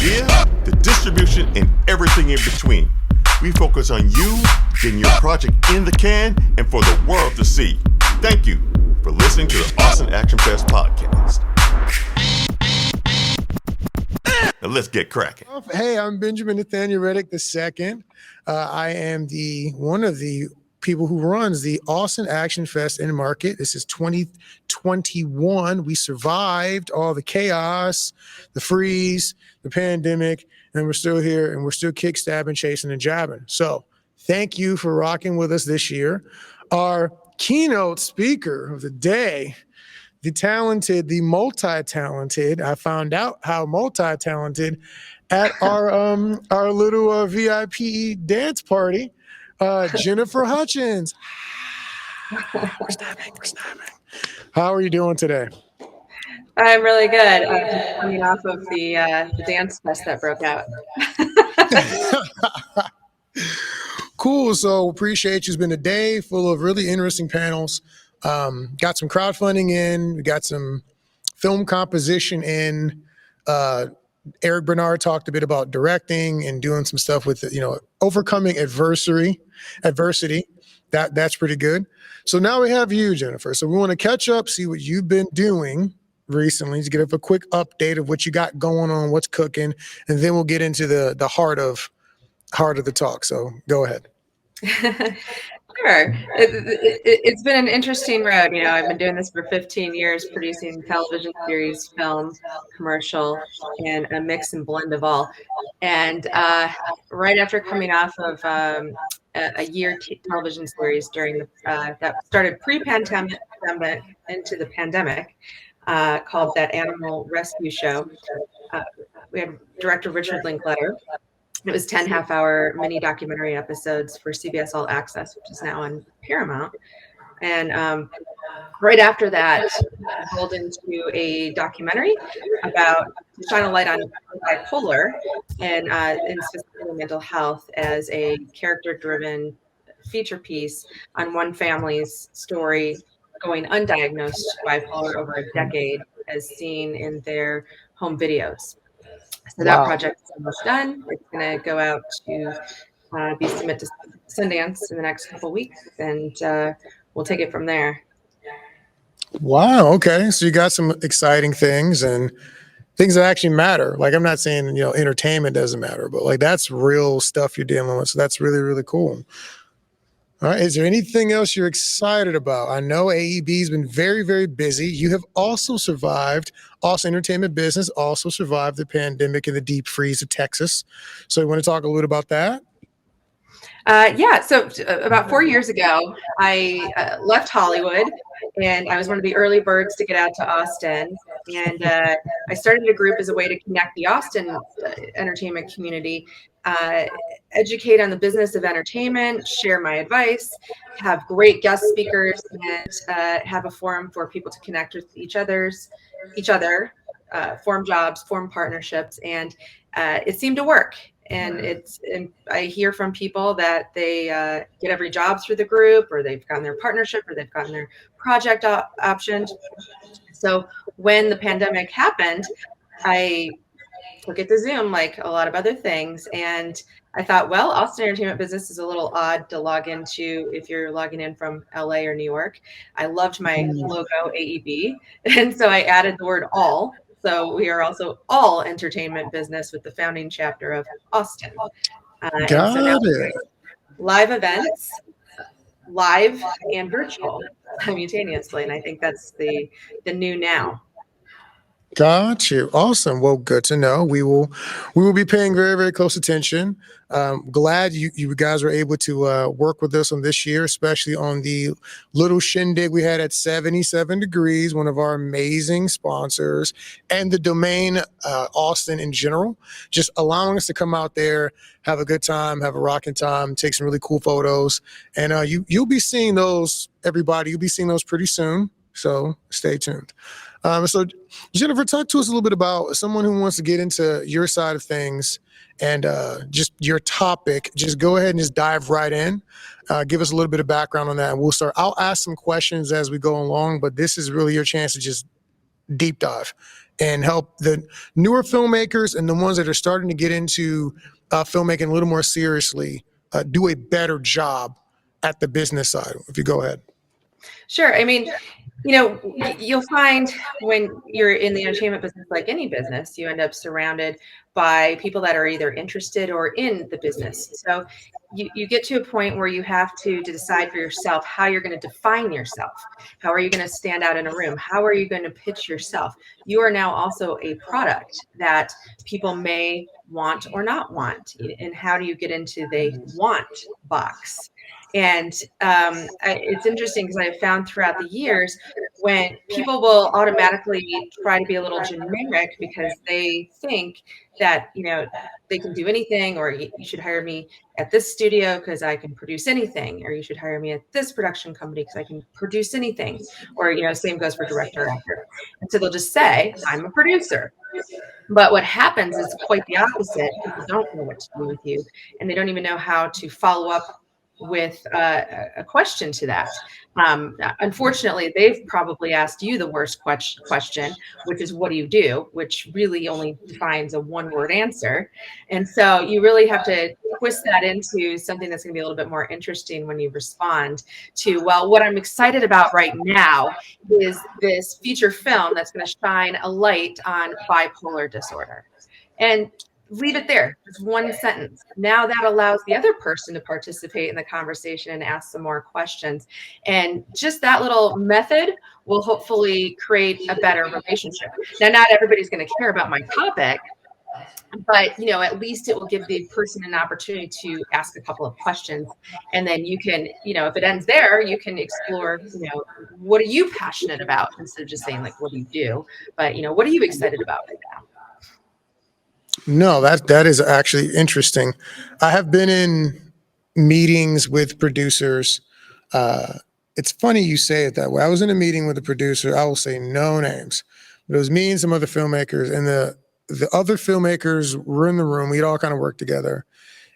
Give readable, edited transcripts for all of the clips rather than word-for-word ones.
idea, the distribution, and everything in between. We focus on you getting your project in the can and for the world to see. Thank you for listening to the Austin Action Fest podcast. Now let's get cracking. Hey, I'm Benjamin Nathaniel Reddick II. I am one of the people who runs the Austin Action Fest in Market. This is 2021. We survived all the chaos, the freeze, the pandemic, and we're still here and we're still kick stabbing, chasing, and jabbing. So thank you for rocking with us this year. Our keynote speaker of the day, the talented, the multi-talented. I found out how multi-talented at our little VIP dance party. Jennifer Hutchins. We're snapping. How are you doing today? I'm really good. I'm coming off of the dance fest that broke out. Cool. So appreciate you. It's been a day full of really interesting panels. Got some crowdfunding in. We got some film composition in. Eric Bernard talked a bit about directing and doing some stuff with, overcoming adversity. That's pretty good. So now we have you, Jennifer. So we want to catch up, see what you've been doing recently, to get a quick update of what you got going on, what's cooking, and then we'll get into the heart of the talk. So go ahead. Sure. It's been an interesting road. I've been doing this for 15 years, producing television series, film, commercial, and a mix and blend of all. And right after coming off of a year television series that started pre-pandemic into the pandemic, called That Animal Rescue Show. We had director Richard Linklater. It was 10 half-hour mini documentary episodes for CBS All Access, which is now on Paramount. And right after that, I rolled into a documentary about to shine a light on bipolar and specifically mental health as a character-driven feature piece on one family's story going undiagnosed bipolar over a decade, as seen in their home videos. So that project is almost done. It's going to go out to be submitted to Sundance in the next couple of weeks, and we'll take it from there. Wow. Okay. So you got some exciting things and things that actually matter. Like, I'm not saying, entertainment doesn't matter, but like that's real stuff you're dealing with. So that's really, really cool. All right. Is there anything else you're excited about? I know AEB has been very, very busy. You have also survived, entertainment business also survived the pandemic and the deep freeze of Texas. So you want to talk a little about that? Yeah. So about 4 years ago, I left Hollywood, and I was one of the early birds to get out to Austin. And I started a group as a way to connect the Austin entertainment community, educate on the business of entertainment, share my advice, have great guest speakers, and have a forum for people to connect with each other, form jobs, form partnerships. And it seemed to work. And I hear from people that they get every job through the group, or they've gotten their partnership, or they've gotten their project optioned. So when the pandemic happened, I took it to Zoom like a lot of other things. And I thought, well, Austin entertainment business is a little odd to log into if you're logging in from LA or New York. I loved my logo, AEB. And so I added the word all. So we are also all entertainment business with the founding chapter of Austin. Got it. Live events, live and virtual simultaneously. And I think that's the new now. Got you. Awesome. Well, good to know. We will be paying very, very close attention. Glad you guys were able to work with us on this year, especially on the little shindig we had at 77 Degrees, one of our amazing sponsors, and the domain Austin in general, just allowing us to come out there, have a good time, have a rocking time, take some really cool photos. And you'll be seeing those, everybody. You'll be seeing those pretty soon. So stay tuned. So Jennifer, talk to us a little bit about someone who wants to get into your side of things and just your topic. Just go ahead and just dive right in. Give us a little bit of background on that, and we'll start. I'll ask some questions as we go along, but this is really your chance to just deep dive and help the newer filmmakers and the ones that are starting to get into filmmaking a little more seriously do a better job at the business side. If you go ahead. Sure. I mean, you'll find when you're in the entertainment business, like any business, you end up surrounded by people that are either interested or in the business. So you get to a point where you have to decide for yourself how you're going to define yourself. How are you going to stand out in a room? How are you going to pitch yourself? You are now also a product that people may want or not want. And how do you get into the want box? And it's interesting because I've found throughout the years when people will automatically try to be a little generic because they think that, they can do anything, or you should hire me at this studio because I can produce anything, or you should hire me at this production company because I can produce anything, or, same goes for director or actor. And so they'll just say, I'm a producer. But what happens is quite the opposite. People don't know what to do with you, and they don't even know how to follow up with a question to that. Unfortunately, they've probably asked you the worst question, which is, what do you do? Which really only defines a one-word answer. And so you really have to twist that into something that's going to be a little bit more interesting when you respond to, well, what I'm excited about right now is this feature film that's going to shine a light on bipolar disorder. And leave it there. Just one sentence. Now that allows the other person to participate in the conversation and ask some more questions. And just that little method will hopefully create a better relationship. Now, not everybody's going to care about my topic, but, at least it will give the person an opportunity to ask a couple of questions. And then you can, if it ends there, you can explore, what are you passionate about, instead of just saying, like, what do you do? But, what are you excited about right now? No, that is actually interesting. I have been in meetings with producers. It's funny you say it that way. I was in a meeting with a producer. I will say no names, but it was me and some other filmmakers, and the other filmmakers were in the room. We'd all kind of worked together,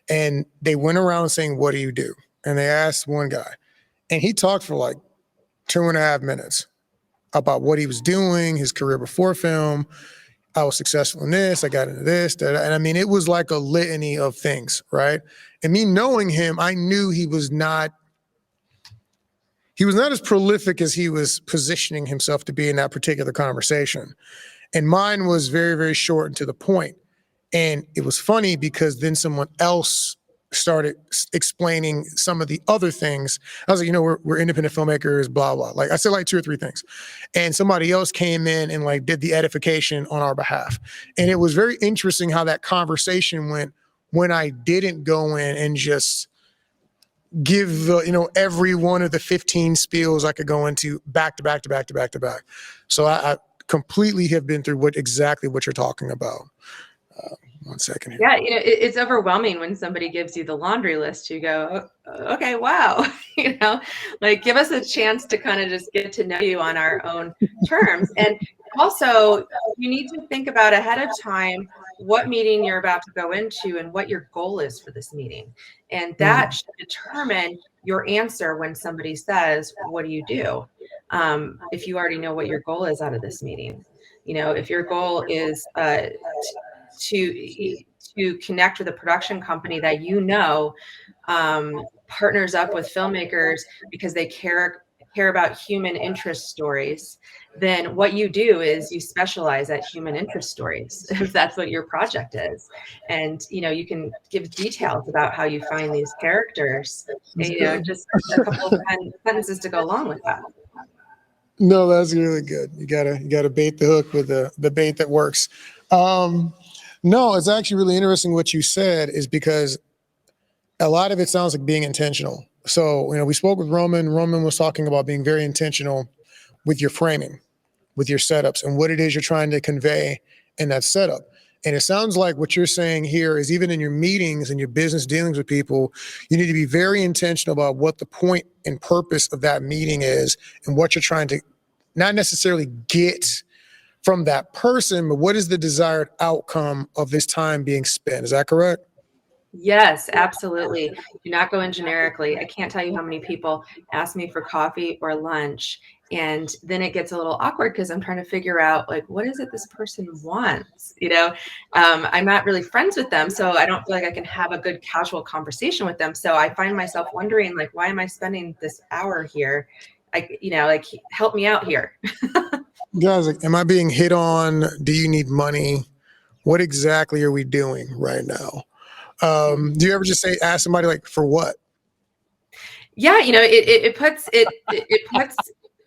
and they went around saying, "What do you do?" And they asked one guy, and he talked for like 2.5 minutes about what he was doing, his career before film. I was successful in this, I got into this, that, and I mean, it was like a litany of things, right? And me knowing him, I knew he was not as prolific as he was positioning himself to be in that particular conversation. And mine was very, very short and to the point. And it was funny because then someone else started explaining some of the other things. I was like, we're independent filmmakers, blah, blah. Like I said, like 2 or 3 things. And somebody else came in and like did the edification on our behalf. And it was very interesting how that conversation went when I didn't go in and just give every one of the 15 spiels I could go into back to back to back to back to back. So I completely have been through exactly what you're talking about. 1 second here. Yeah, it's overwhelming when somebody gives you the laundry list. You go, okay, wow, like give us a chance to kind of just get to know you on our own terms. And also, you need to think about ahead of time what meeting you're about to go into and what your goal is for this meeting. And that should determine your answer when somebody says, what do you do? If you already know what your goal is out of this meeting. If your goal is to connect with a production company that partners up with filmmakers because they care about human interest stories, then what you do is you specialize at human interest stories, if that's what your project is. And you can give details about how you find these characters, just a couple of sentences to go along with that. No, that's really good. You gotta bait the hook with the bait that works. No, it's actually really interesting what you said, is because a lot of it sounds like being intentional. So, we spoke with Roman. Roman was talking about being very intentional with your framing, with your setups, and what it is you're trying to convey in that setup. And it sounds like what you're saying here is, even in your meetings and your business dealings with people, you need to be very intentional about what the point and purpose of that meeting is and what you're trying to not necessarily get from that person, but what is the desired outcome of this time being spent? Is that correct? Yes, absolutely. Do not go in generically. I can't tell you how many people ask me for coffee or lunch And then it gets a little awkward because I'm trying to figure out, like, what is it this person wants? You know, I'm not really friends with them, so I don't feel like I can have a good casual conversation with them. So I find myself wondering, like, why am I spending this hour here? Like, help me out here. Guys, like, am I being hit on? Do you need money? What exactly are we doing right now? Do you ever just ask somebody like, for what? Yeah, it puts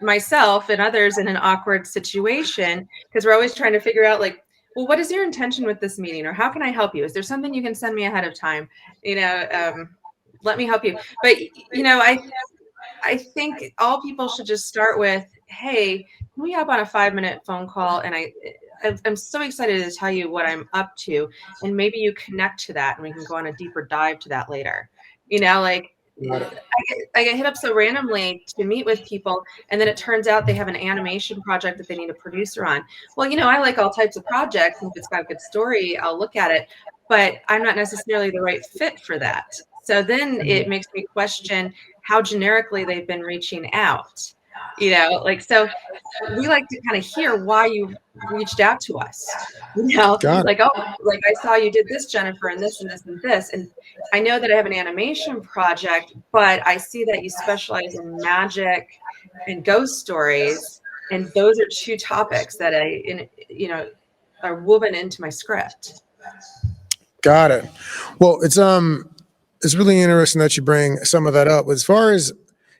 myself and others in an awkward situation because we're always trying to figure out, like, well, what is your intention with this meeting, or how can I help you? Is there something you can send me ahead of time? Let me help you. But I think all people should just start with, hey, can we hop on a 5-minute phone call? And I'm so excited to tell you what I'm up to. And maybe you connect to that and we can go on a deeper dive to that later. Like, I get hit up so randomly to meet with people, and then it turns out they have an animation project that they need a producer on. Well, I like all types of projects, and if it's got a good story, I'll look at it, but I'm not necessarily the right fit for that. So then it makes me question how generically they've been reaching out. So we like to kind of hear why you reached out to us. Got it. Like, oh, like, I saw you did this, Jennifer, and this and this and this, and I know that I have an animation project, but I see that you specialize in magic and ghost stories, and those are two topics that are woven into my script. Got it. Well, it's really interesting that you bring some of that up. As far as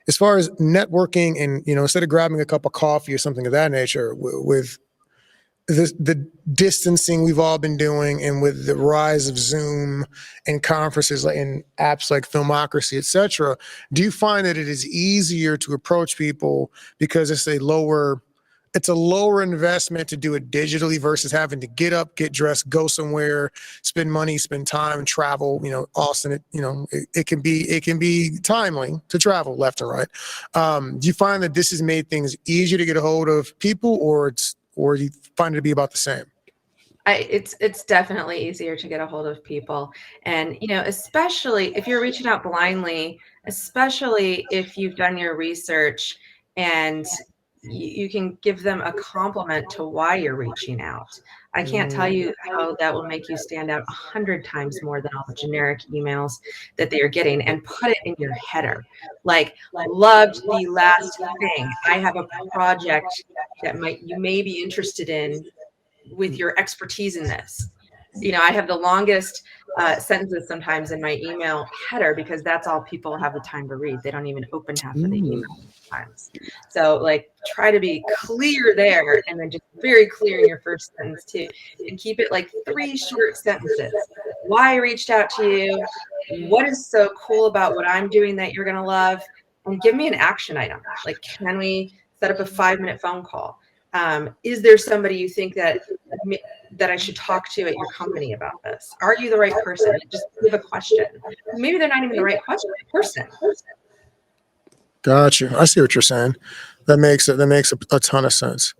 networking and, instead of grabbing a cup of coffee or something of that nature, with the distancing we've all been doing, and with the rise of Zoom and conferences and apps like Filmocracy, etc., do you find that it is easier to approach people because it's a lower investment to do it digitally versus having to get up, get dressed, go somewhere, spend money, spend time, travel? Austin, it can be timely to travel left and right. Do you find that this has made things easier to get a hold of people, or do you find it to be about the same? It's definitely easier to get a hold of people. And, especially if you're reaching out blindly, especially if you've done your research and you can give them a compliment to why you're reaching out. I can't tell you how that will make you stand out 100 times more than all the generic emails that they are getting, and put it in your header. Like, loved the last thing. I have a project that you may be interested in with your expertise in this. I have the longest sentences sometimes in my email header because that's all people have the time to read. They don't even open half of the email sometimes. So, like, try to be clear there, and then just very clear in your first sentence too, and keep it like 3 short sentences. Why I reached out to you, what is so cool about what I'm doing that you're going to love, and give me an action item. Like, can we set up a 5-minute phone call? Is there somebody you think that I should talk to at your company about this? Are you the right person? Just give a question. Maybe they're not even the right person. Got you. I see what you're saying. That makes a ton of sense.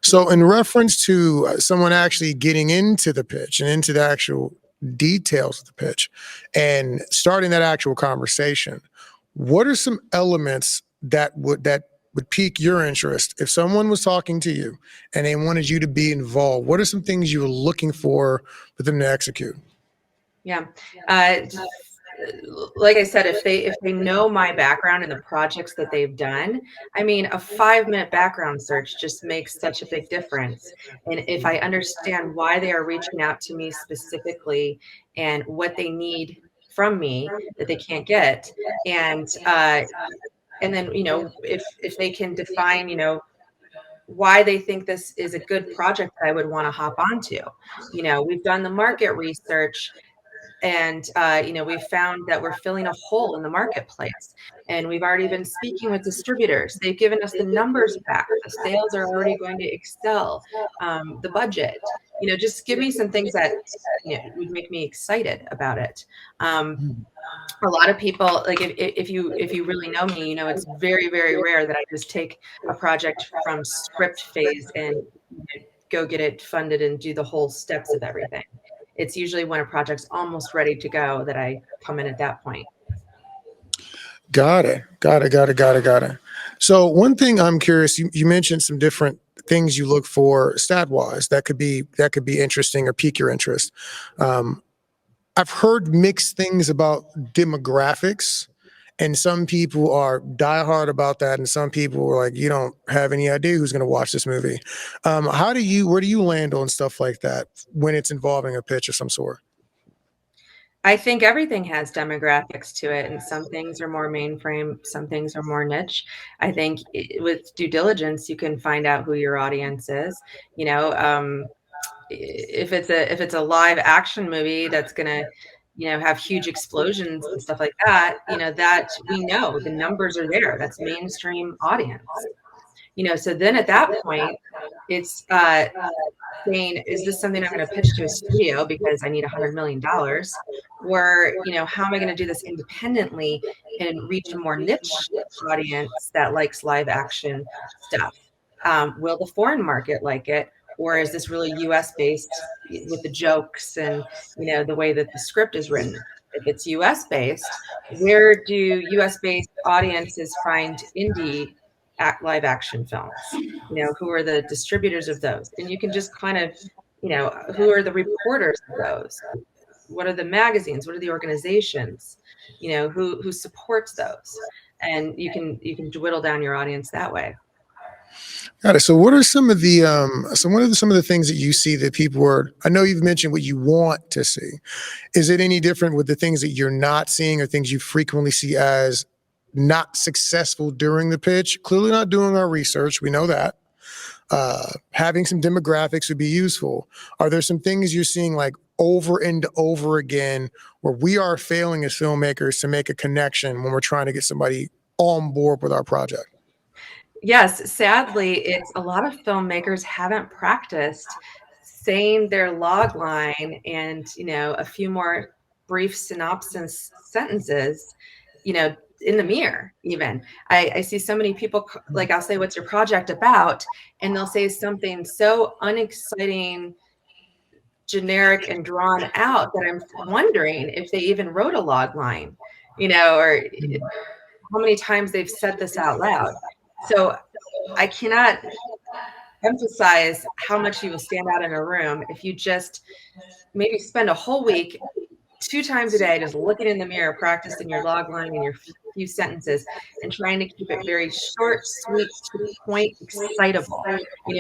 So, in reference to someone actually getting into the pitch and into the actual details of the pitch and starting that actual conversation, what are some elements that would pique your interest if someone was talking to you and they wanted you to be involved? What are some things you were looking for them to execute? Yeah. Like I said, if they know my background and the projects that they've done, I mean, a 5-minute background search just makes such a big difference. And if I understand why they are reaching out to me specifically and what they need from me that they can't get, and then, if they can define, why they think this is a good project that I would want to hop onto. We've done the market research, and we've found that we're filling a hole in the marketplace, and we've already been speaking with distributors. They've given us the numbers back. The sales are already going to excel the budget. Just give me some things that would make me excited about it. A lot of people, like, if you really know me, it's very, very rare that I just take a project from script phase and go get it funded and do the whole steps of everything. It's usually when a project's almost ready to go that I come in at that point. Got it. So one thing I'm curious, you mentioned some different things you look for stat wise that could be interesting or pique your interest. Um, I've heard mixed things about demographics, and some people are diehard about that, and some people are like, you don't have any idea who's going to watch this movie. Where do you land on stuff like that when it's involving a pitch of some sort? I think everything has demographics to it, and some things are more mainframe, some things are more niche. I think with due diligence, you can find out who your audience is. You know, if it's a live action movie that's gonna, have huge explosions and stuff like that, that we know the numbers are there. That's mainstream audience. So then at that point, it's saying, is this something I'm going to pitch to a studio because I need $100 million? Or, how am I going to do this independently and reach a more niche audience that likes live action stuff? Will the foreign market like it? Or is this really US based with the jokes and, the way that the script is written? If it's US based, where do US based audiences find indie live action films? Who are the distributors of those? And you can just kind of, who are the reporters of those? What are the magazines? What are the organizations? Who supports those? And you can dwittle down your audience that way. Got it. So what are some of the some of the things that you see that people are, I know you've mentioned what you want to see. Is it any different with the things that you're not seeing or things you frequently see as not successful during the pitch? Clearly not doing our research. We know that. Having some demographics would be useful. Are there some things you're seeing like over and over again where we are failing as filmmakers to make a connection when we're trying to get somebody on board with our project? Yes, sadly, it's a lot of filmmakers haven't practiced saying their log line and, a few more brief synopsis sentences, in the mirror even. I see so many people, like I'll say, what's your project about? And they'll say something so unexciting, generic and drawn out that I'm wondering if they even wrote a log line, or how many times they've said this out loud. So I cannot emphasize how much you will stand out in a room if you just maybe spend a whole week 2 times a day just looking in the mirror, practicing your log line and your few sentences and trying to keep it very short, sweet, to the point, excitable.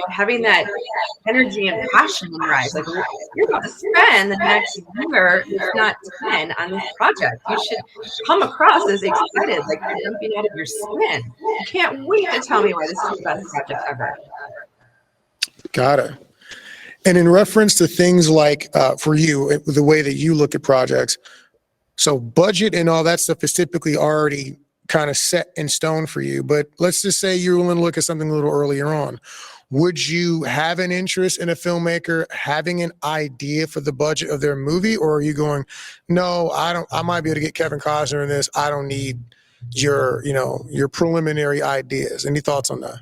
Having that energy and passion in your eyes. Like, you're about to spend the next year, if not 10, on this project. You should come across as excited, like you're jumping out of your skin. You can't wait to tell me why this is the best project ever. Got it. And in reference to things like, for you, the way that you look at projects, so budget and all that stuff is typically already kind of set in stone for you. But let's just say you're willing to look at something a little earlier on. Would you have an interest in a filmmaker having an idea for the budget of their movie? Or are you going, no, I might be able to get Kevin Costner in this. I don't need your preliminary ideas. Any thoughts on that?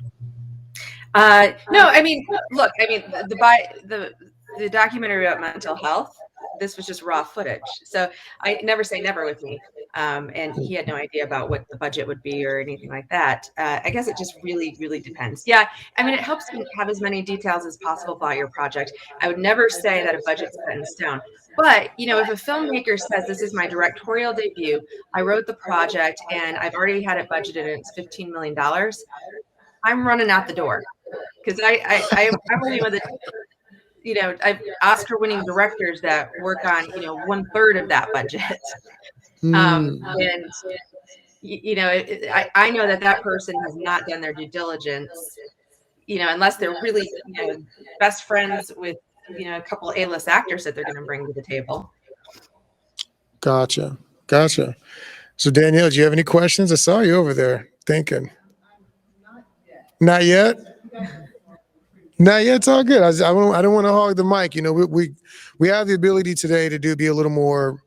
No, I mean, look, the documentary about mental health, this was just raw footage. So I never say never with me. And he had no idea about what the budget would be or anything like that. I guess it just really, really depends. Yeah. I mean, it helps you have as many details as possible about your project. I would never say that a budget's set in stone. But, if a filmmaker says, this is my directorial debut, I wrote the project and I've already had it budgeted and it's $15 million, I'm running out the door. Because I'm only with I've Oscar-winning directors that work on 1/3 of that budget, and I know that person has not done their due diligence, unless they're really best friends with a couple A-list actors that they're going to bring to the table. Gotcha. So Danielle, do you have any questions? I saw you over there thinking. Not yet. Not yet. It's all good. I don't want to hog the mic. We have the ability today to be a little more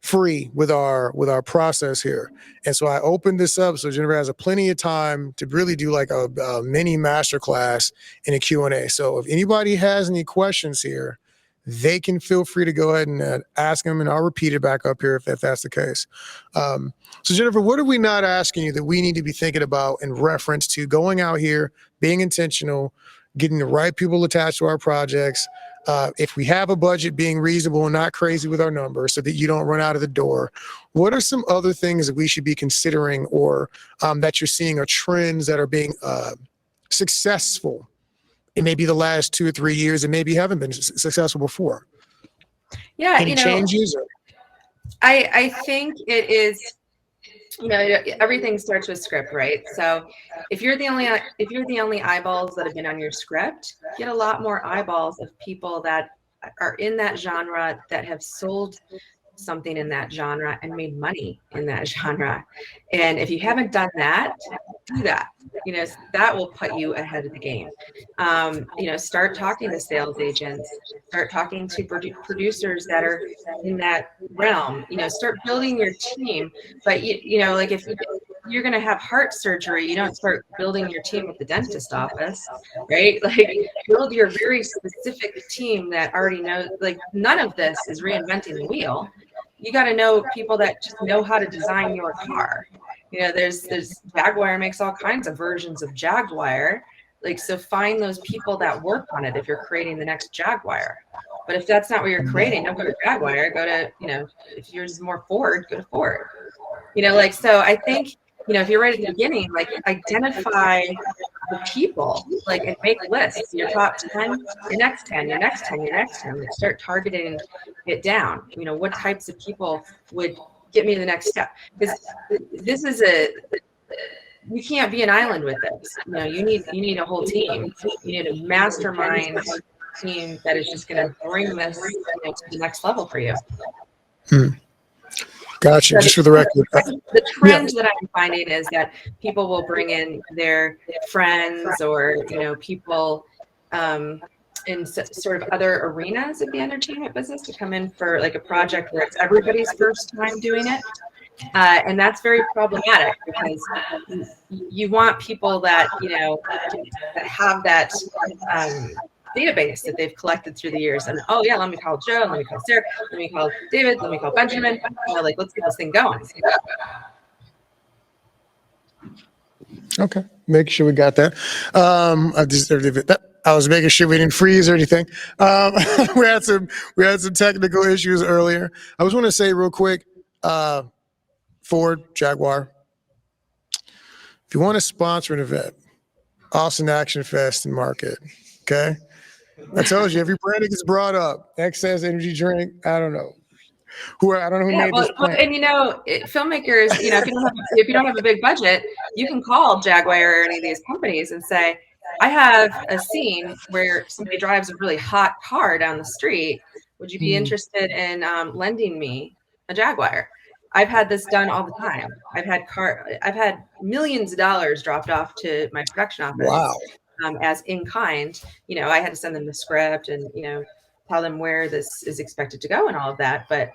free with our process here, and so I opened this up so Jennifer has plenty of time to really do like a mini masterclass in a Q&A. So if anybody has any questions here, they can feel free to go ahead and ask them, and I'll repeat it back up here if that's the case. So Jennifer, what are we not asking you that we need to be thinking about in reference to going out here, being intentional, getting the right people attached to our projects? If we have a budget, being reasonable and not crazy with our numbers so that you don't run out of the door. What are some other things that we should be considering, or that you're seeing are trends that are being successful in maybe the last 2 or 3 years and maybe haven't been successful before? Yeah, Any changes? I think it is, everything starts with script, right? So if you're the only eyeballs that have been on your script, get a lot more eyeballs of people that are in that genre, that have sold something in that genre and made money in that genre. And if you haven't done that, do that. That will put you ahead of the game. Start talking to sales agents, start talking to producers that are in that realm. Start building your team. But like if you're going to have heart surgery, you don't start building your team at the dentist office, right? Like, build your very specific team that already knows. Like, none of this is reinventing the wheel. You got to know people that just know how to design your car. There's Jaguar makes all kinds of versions of Jaguar. Like, so find those people that work on it if you're creating the next Jaguar. But if that's not what you're creating, don't go to Jaguar. Go to, if yours is more Ford, go to Ford. So I think, if you're right at the beginning, like, identify the people, like, and make lists, your top 10, your next 10, your next 10, your next 10, like, start targeting it down. What types of people would get me to the next step? Because this is you can't be an island with this. You need a whole team. You need a mastermind team that is just going to bring this to the next level for you. Gotcha. So just for the record, the trend that I'm finding is that people will bring in their friends or people in sort of other arenas of the entertainment business to come in for like a project where it's everybody's first time doing it. And that's very problematic because you want people that, that have that database that they've collected through the years. And, oh, yeah, let me call Joe, let me call Sarah, let me call David, let me call Benjamin. Let's get this thing going. Okay, making sure we got that. I was making sure we didn't freeze or anything. We had some technical issues earlier. I just want to say real quick, Ford, Jaguar, if you want to sponsor an event, Austin Action Fest and Market, okay? I told you, every brand that gets brought up, excess energy drink, I don't know. I don't know who made this plan. And filmmakers, if you don't have a big budget, you can call Jaguar or any of these companies and say, I have a scene where somebody drives a really hot car down the street. Would you be interested in lending me a Jaguar? I've had this done all the time. I've had millions of dollars dropped off to my production office. Wow. As in kind. I had to send them the script and tell them where this is expected to go and all of that. But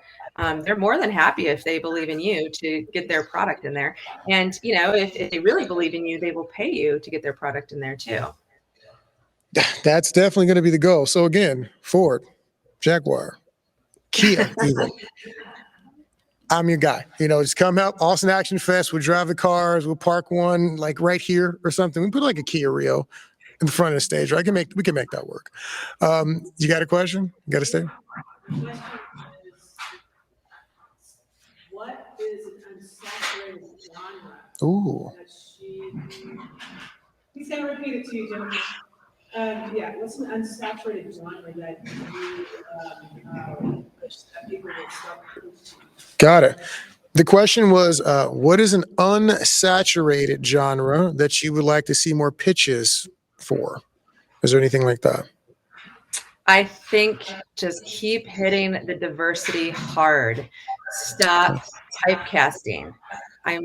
they're more than happy if they believe in you to get their product in there. And if they really believe in you, they will pay you to get their product in there too. That's definitely going to be the goal. So again, Ford, Jaguar, Kia, even. I'm your guy. Just come out, Austin Action Fest. We'll drive the cars. We'll park one like right here or something. We put like a Kia Rio in front of the stage. Right? We can make that work. You got a question? You got to stay. What is an unsaturated genre? Ooh. He's going to repeat it to you, gentlemen. What's an unsaturated genre that you people will start producing? Got it. The question was, what is an unsaturated genre that you would like to see more pitches for? Is there anything like that? I think just keep hitting the diversity hard. Stop typecasting. I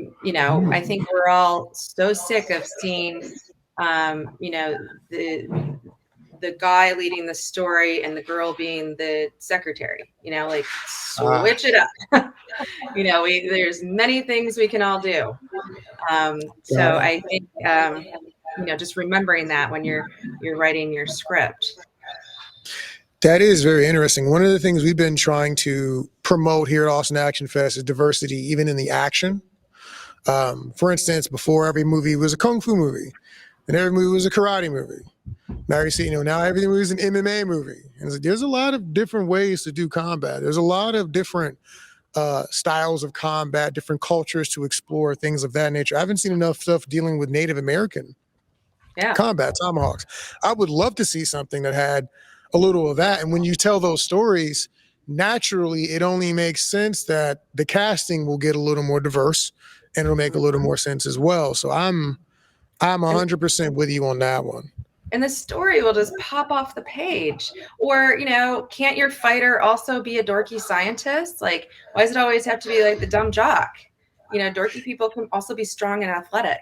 think we're all so sick of seeing, the guy leading the story and the girl being the secretary, switch it up. There's many things we can all do. So I think, just remembering that when you're writing your script. That is very interesting. One of the things we've been trying to promote here at Austin Action Fest is diversity, even in the action. For instance, before every movie was a kung fu movie, and every movie was a karate movie. Now you see, now every movie is an MMA movie. And there's a lot of different ways to do combat. There's a lot of different styles of combat, different cultures to explore, things of that nature. I haven't seen enough stuff dealing with Native American combat, tomahawks. I would love to see something that had a little of that. And when you tell those stories, naturally, it only makes sense that the casting will get a little more diverse and it'll make a little more sense as well. So I'm 100% with you on that one. And the story will just pop off the page. Or, can't your fighter also be a dorky scientist? Like, why does it always have to be like the dumb jock? Dorky people can also be strong and athletic.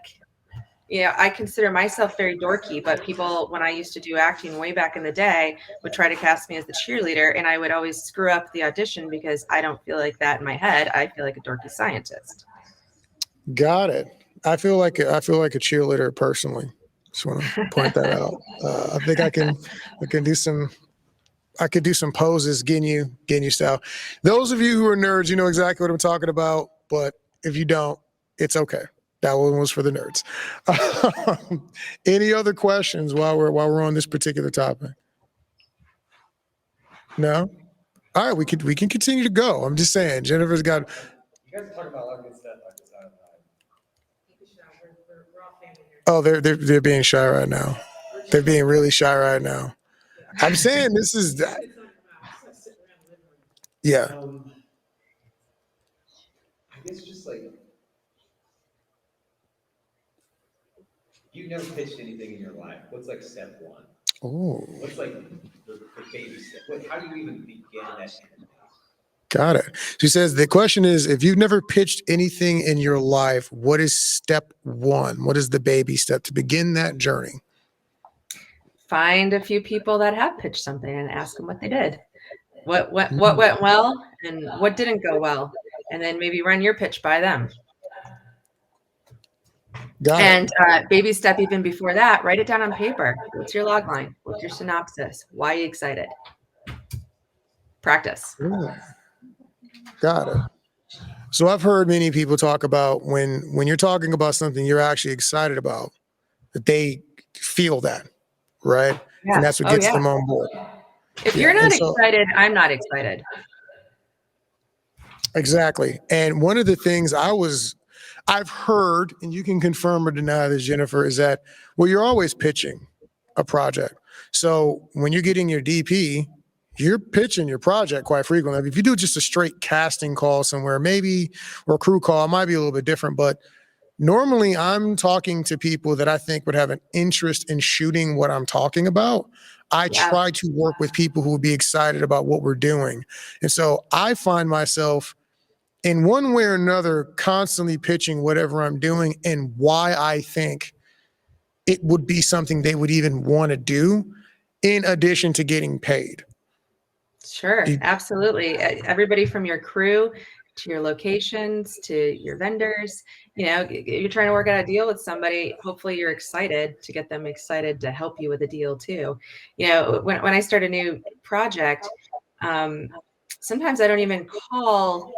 I consider myself very dorky, but people, when I used to do acting way back in the day, would try to cast me as the cheerleader, and I would always screw up the audition because I don't feel like that in my head. I feel like a dorky scientist. Got it. I feel like a cheerleader personally. Just want to point that out. I think I could do some poses, Ginyu style. Those of you who are nerds, you know exactly what I'm talking about. But if you don't, it's okay. That one was for the nerds. Any other questions while we're on this particular topic? No? All right, we can continue to go. I'm just saying, Jennifer's got. You guys talk about a lot of good stuff. Oh, they're being shy right now. They're being really shy right now. I'm saying this is. Yeah. I guess just like, you've never pitched anything in your life. What's like step one? Oh. What's like the baby step? How do you even begin that? Got it. She says the question is, if you've never pitched anything in your life, what is step one? What is the baby step to begin that journey? Find a few people that have pitched something and ask them what they did. What went well and what didn't go well, and then maybe run your pitch by them. Got it. And baby step even before that, write it down on paper. What's your log line? What's your synopsis? Why are you excited? Practice. Ooh. Got it. So I've heard many people talk about when you're talking about something you're actually excited about, that they feel that, right? Yeah. And that's what gets them on board. If you're not excited, I'm not excited. Exactly. And one of the things I've heard, and you can confirm or deny this, Jennifer, is that, well, you're always pitching a project. So when you're getting your DP, you're pitching your project quite frequently. If you do just a straight casting call somewhere, maybe, or a crew call, it might be a little bit different. But normally I'm talking to people that I think would have an interest in shooting what I'm talking about. I try to work with people who would be excited about what we're doing. And so I find myself in one way or another constantly pitching whatever I'm doing and why I think it would be something they would even want to do in addition to getting paid. Sure, absolutely. Everybody from your crew to your locations to your vendors, you're trying to work out a deal with somebody. Hopefully you're excited to get them excited to help you with a deal too. When I start a new project, sometimes I don't even call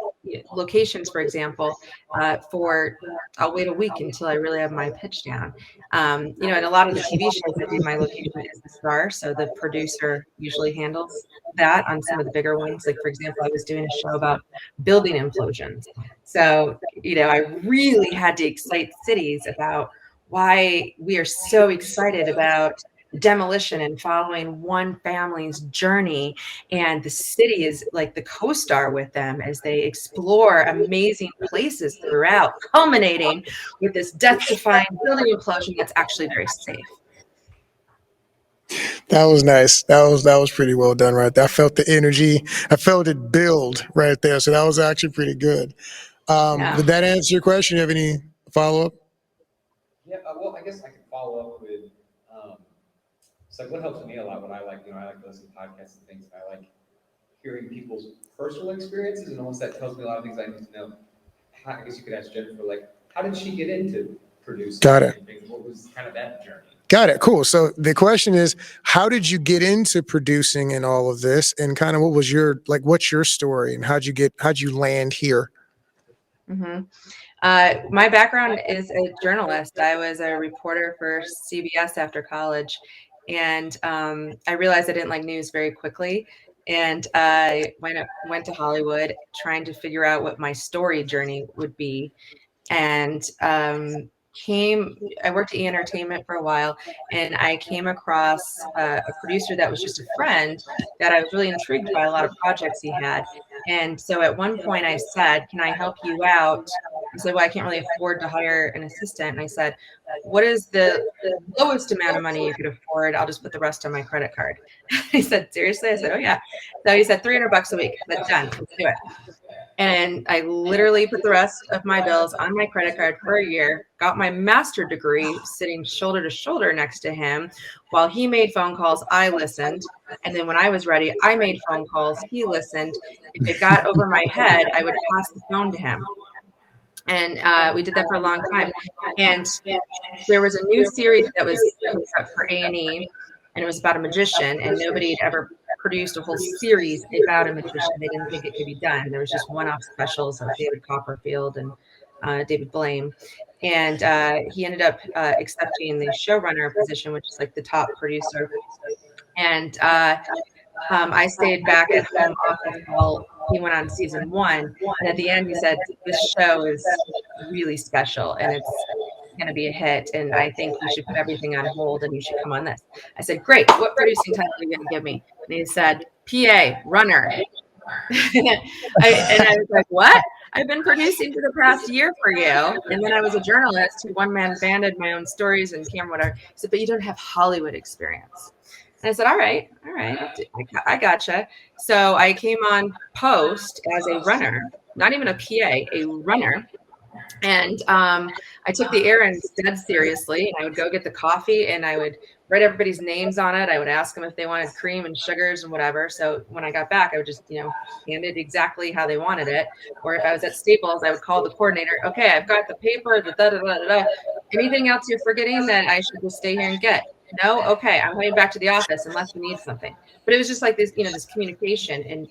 locations, for example, I'll wait a week until I really have my pitch down. And a lot of the TV shows I do, my location is the star. So the producer usually handles that on some of the bigger ones. Like, for example, I was doing a show about building implosions. So, I really had to excite cities about why we are so excited about demolition and following one family's journey, and the city is like the co-star with them as they explore amazing places throughout, culminating with this death-defying building implosion that's actually very safe. That was nice. That was pretty well done right there. I felt the energy. I felt it build right there. So that was actually pretty good. Did that answer your question? You have any follow-up? Yeah, well, I guess I can follow up with so what helps me a lot, I like to listen to podcasts and things. I like hearing people's personal experiences, and almost that tells me a lot of things I need to know. I guess you could ask Jennifer, how did she get into producing? Got it. What was kind of that journey? Got it. Cool. So the question is, how did you get into producing and all of this, and kind of what was your what's your story, and how'd you land here? Hmm. My background is a journalist. I was a reporter for CBS after college, and I realized I didn't like news very quickly. And I went to Hollywood trying to figure out what my story journey would be. And I worked at Entertainment for a while, and I came across a producer that was just a friend that I was really intrigued by a lot of projects he had. And so at one point I said, "Can I help you out?" He said, "Well, I can't really afford to hire an assistant." And I said, "What is the lowest amount of money you could afford? I'll just put the rest on my credit card." He said, "Seriously?" I said, "Oh yeah." So he said, $300 a week. That's done. Let's do it. And I literally put the rest of my bills on my credit card for a year, got my master's degree sitting shoulder to shoulder next to him. While he made phone calls, I listened. And then when I was ready, I made phone calls, he listened. If it got over my head, I would pass the phone to him. And we did that for a long time. And there was a new series that was picked up for A&E, and it was about a magician, and nobody had ever produced a whole series about a magician. They didn't think it could be done. There was just one-off specials of David Copperfield and David BeLIEve. And he ended up accepting the showrunner position, which is like the top producer. And I stayed back at home office while he went on season 1. And at the end, he said, "This show is really special, and it's going to be a hit. And I think you should put everything on hold, and you should come on this." I said, "Great. What producing title are you going to give me?" And he said, "PA, runner." I was like, "What? I've been producing for the past year for you." And then I was a journalist who one-man banded my own stories and camera, whatever. He said, "But you don't have Hollywood experience." And I said, all right, I gotcha. So I came on post as a runner, not even a PA, a runner. And I took the errands dead seriously. And I would go get the coffee, and I would write everybody's names on it. I would ask them if they wanted cream and sugars and whatever. So when I got back, I would just, hand it exactly how they wanted it. Or if I was at Staples, I would call the coordinator. "Okay, I've got the paper, anything else you're forgetting that I should just stay here and get?" "No? Okay, I'm heading back to the office unless you need something." But it was just like this, this communication. And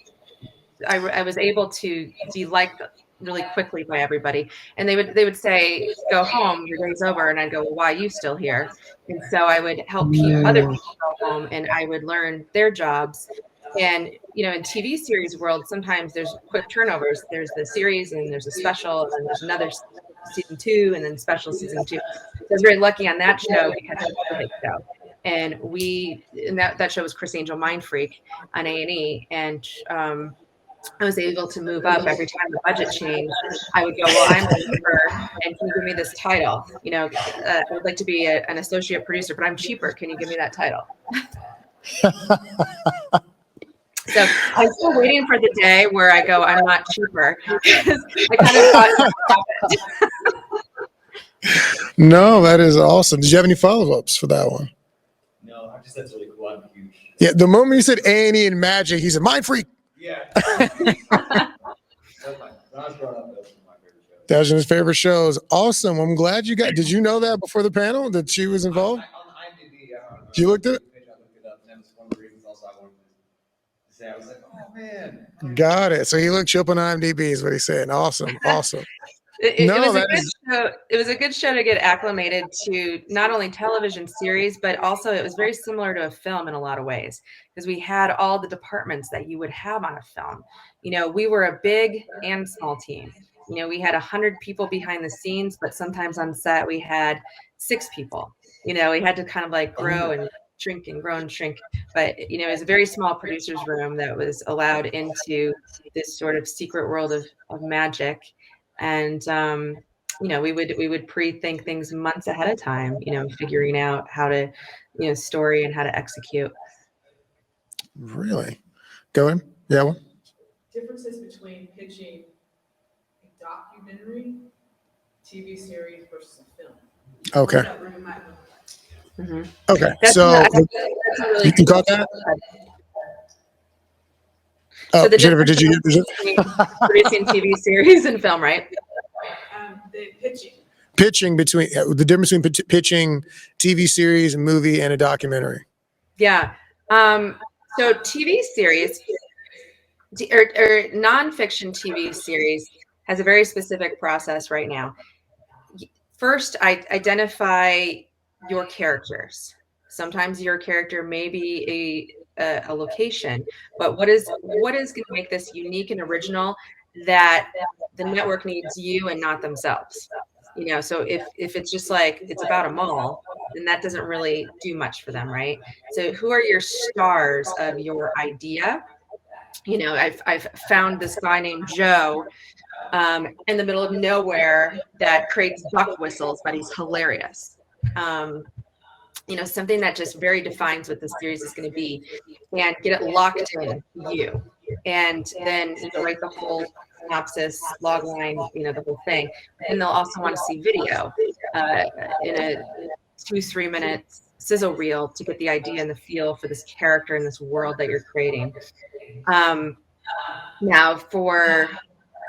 I was able to be liked really quickly by everybody. And they would say, "Go home, your day's over." And I'd go, "Well, why are you still here?" And so I would help other people go home, and I would learn their jobs. And, in TV series world, sometimes there's quick turnovers. There's the series, and there's a special, and there's another season 2, and then special season 2. So I was very lucky on that show because it was a hit show. And that show was Criss Angel Mindfreak on A&E. And I was able to move up every time the budget changed. I would go, "Well, I'm cheaper, and can you give me this title? I would like to be an associate producer, but I'm cheaper. Can you give me that title?" So I'm still waiting for the day where I go, "I'm not cheaper." Because I kind of thought. No, that is awesome. Did you have any follow-ups for that one? No, that's really cool. I'm huge. Yeah, the moment you said A&E and magic, he said Mindfreak. Yeah. When I was growing up, that was one of my favorite shows. That was his favorite shows. Awesome. I'm glad you got. Did you know that before the panel that she was involved? On the IMDb, You looked at it? I looked it up, and that was one of the reasons also I wanted to say. I was like, "Oh man." Got it. So he looked you up on IMDb is what he's saying. Awesome. Awesome. It was a good show. It was a good show to get acclimated to not only television series, but also it was very similar to a film in a lot of ways, because we had all the departments that you would have on a film. We were a big and small team. We had 100 people behind the scenes, but sometimes on set we had 6 people. We had to kind of like grow and shrink and grow and shrink. But it was a very small producer's room that was allowed into this sort of secret world of magic. And we would pre-think things months ahead of time, figuring out how to, story and how to execute. Really? Go ahead. Yeah. Well. Differences between pitching a documentary, TV series versus a film. Okay. Mm-hmm. Okay. That's a really you caught that? Oh, so Jennifer, did you producing TV series and film, right? The pitching. pitching between the difference between pitching TV series, a movie, and a documentary. Yeah. So TV series or nonfiction TV series has a very specific process right now. First, I identify your characters. Sometimes your character may be a location, but what is going to make this unique and original that the network needs you and not themselves? So if it's just like it's about a mall, then that doesn't really do much for them, right? So who are your stars of your idea? I've found this guy named Joe in the middle of nowhere that creates duck whistles, but he's hilarious. Something that just very defines what this series is going to be, and get it locked in you. And then write the whole synopsis, log line, the whole thing. And they'll also want to see video in a 2-3 minute sizzle reel to get the idea and the feel for this character and this world that you're creating. Now for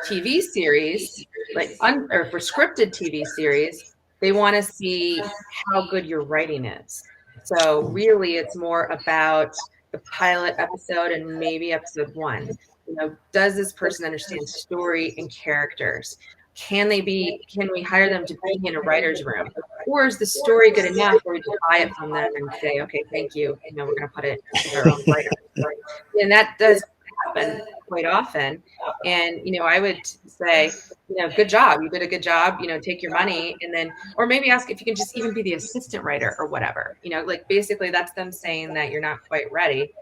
TV series, or for scripted TV series, they want to see how good your writing is. So really, it's more about the pilot episode and maybe episode 1. Does this person understand story and characters? Can we hire them to be in a writer's room? Or is the story good enough where we can buy it from them and say, okay, thank you. We're going to put it in our own writer. And that does happen quite often. And, I would say, good job. You did a good job, take your money, and then, or maybe ask if you can just even be the assistant writer or whatever, basically that's them saying that you're not quite ready,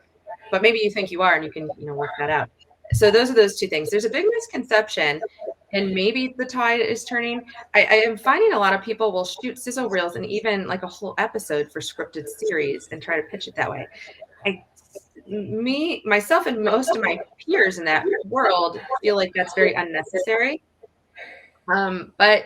but maybe you think you are and you can, work that out. So those are those two things. There's a big misconception, and maybe the tide is turning. I am finding a lot of people will shoot sizzle reels and even like a whole episode for scripted series and try to pitch it that way. Myself and most of my peers in that world feel like that's very unnecessary. But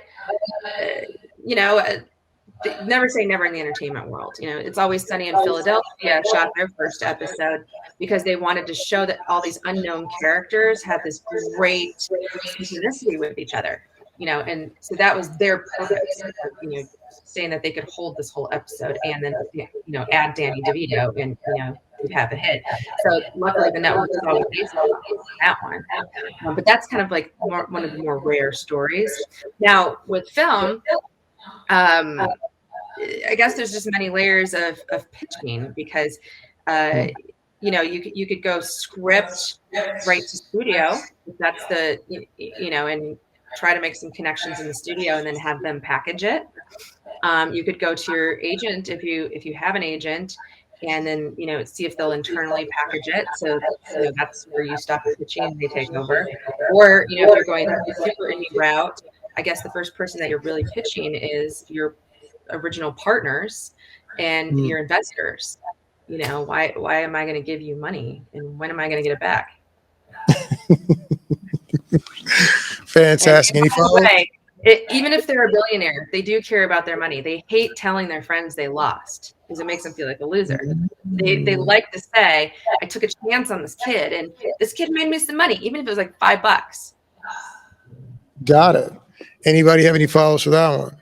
never say never in the entertainment world. It's Always Sunny in Philadelphia shot their first episode because they wanted to show that all these unknown characters had this great synchronicity with each other, and so that was their purpose, saying that they could hold this whole episode and then, add Danny DeVito and, have a hit. So luckily the network is always based on that one. But that's kind of like one of the more rare stories. Now with film, I guess there's just many layers of pitching because, you could go script right to studio. If that's and try to make some connections in the studio and then have them package it. You could go to your agent if you have an agent, and then see if they'll internally package it. So that's where you stop pitching and they take over. Or if you're going the super indie route, I guess the first person that you're really pitching is your original partners and your investors. Why am I going to give you money, and when am I going to get it back? Fantastic. Any follow-up? Even if they're a billionaire, they do care about their money. They hate telling their friends they lost because it makes them feel like a loser. They like to say, I took a chance on this kid and this kid made me some money, even if it was like $5. Got it. Anybody have any follow-ups for that one?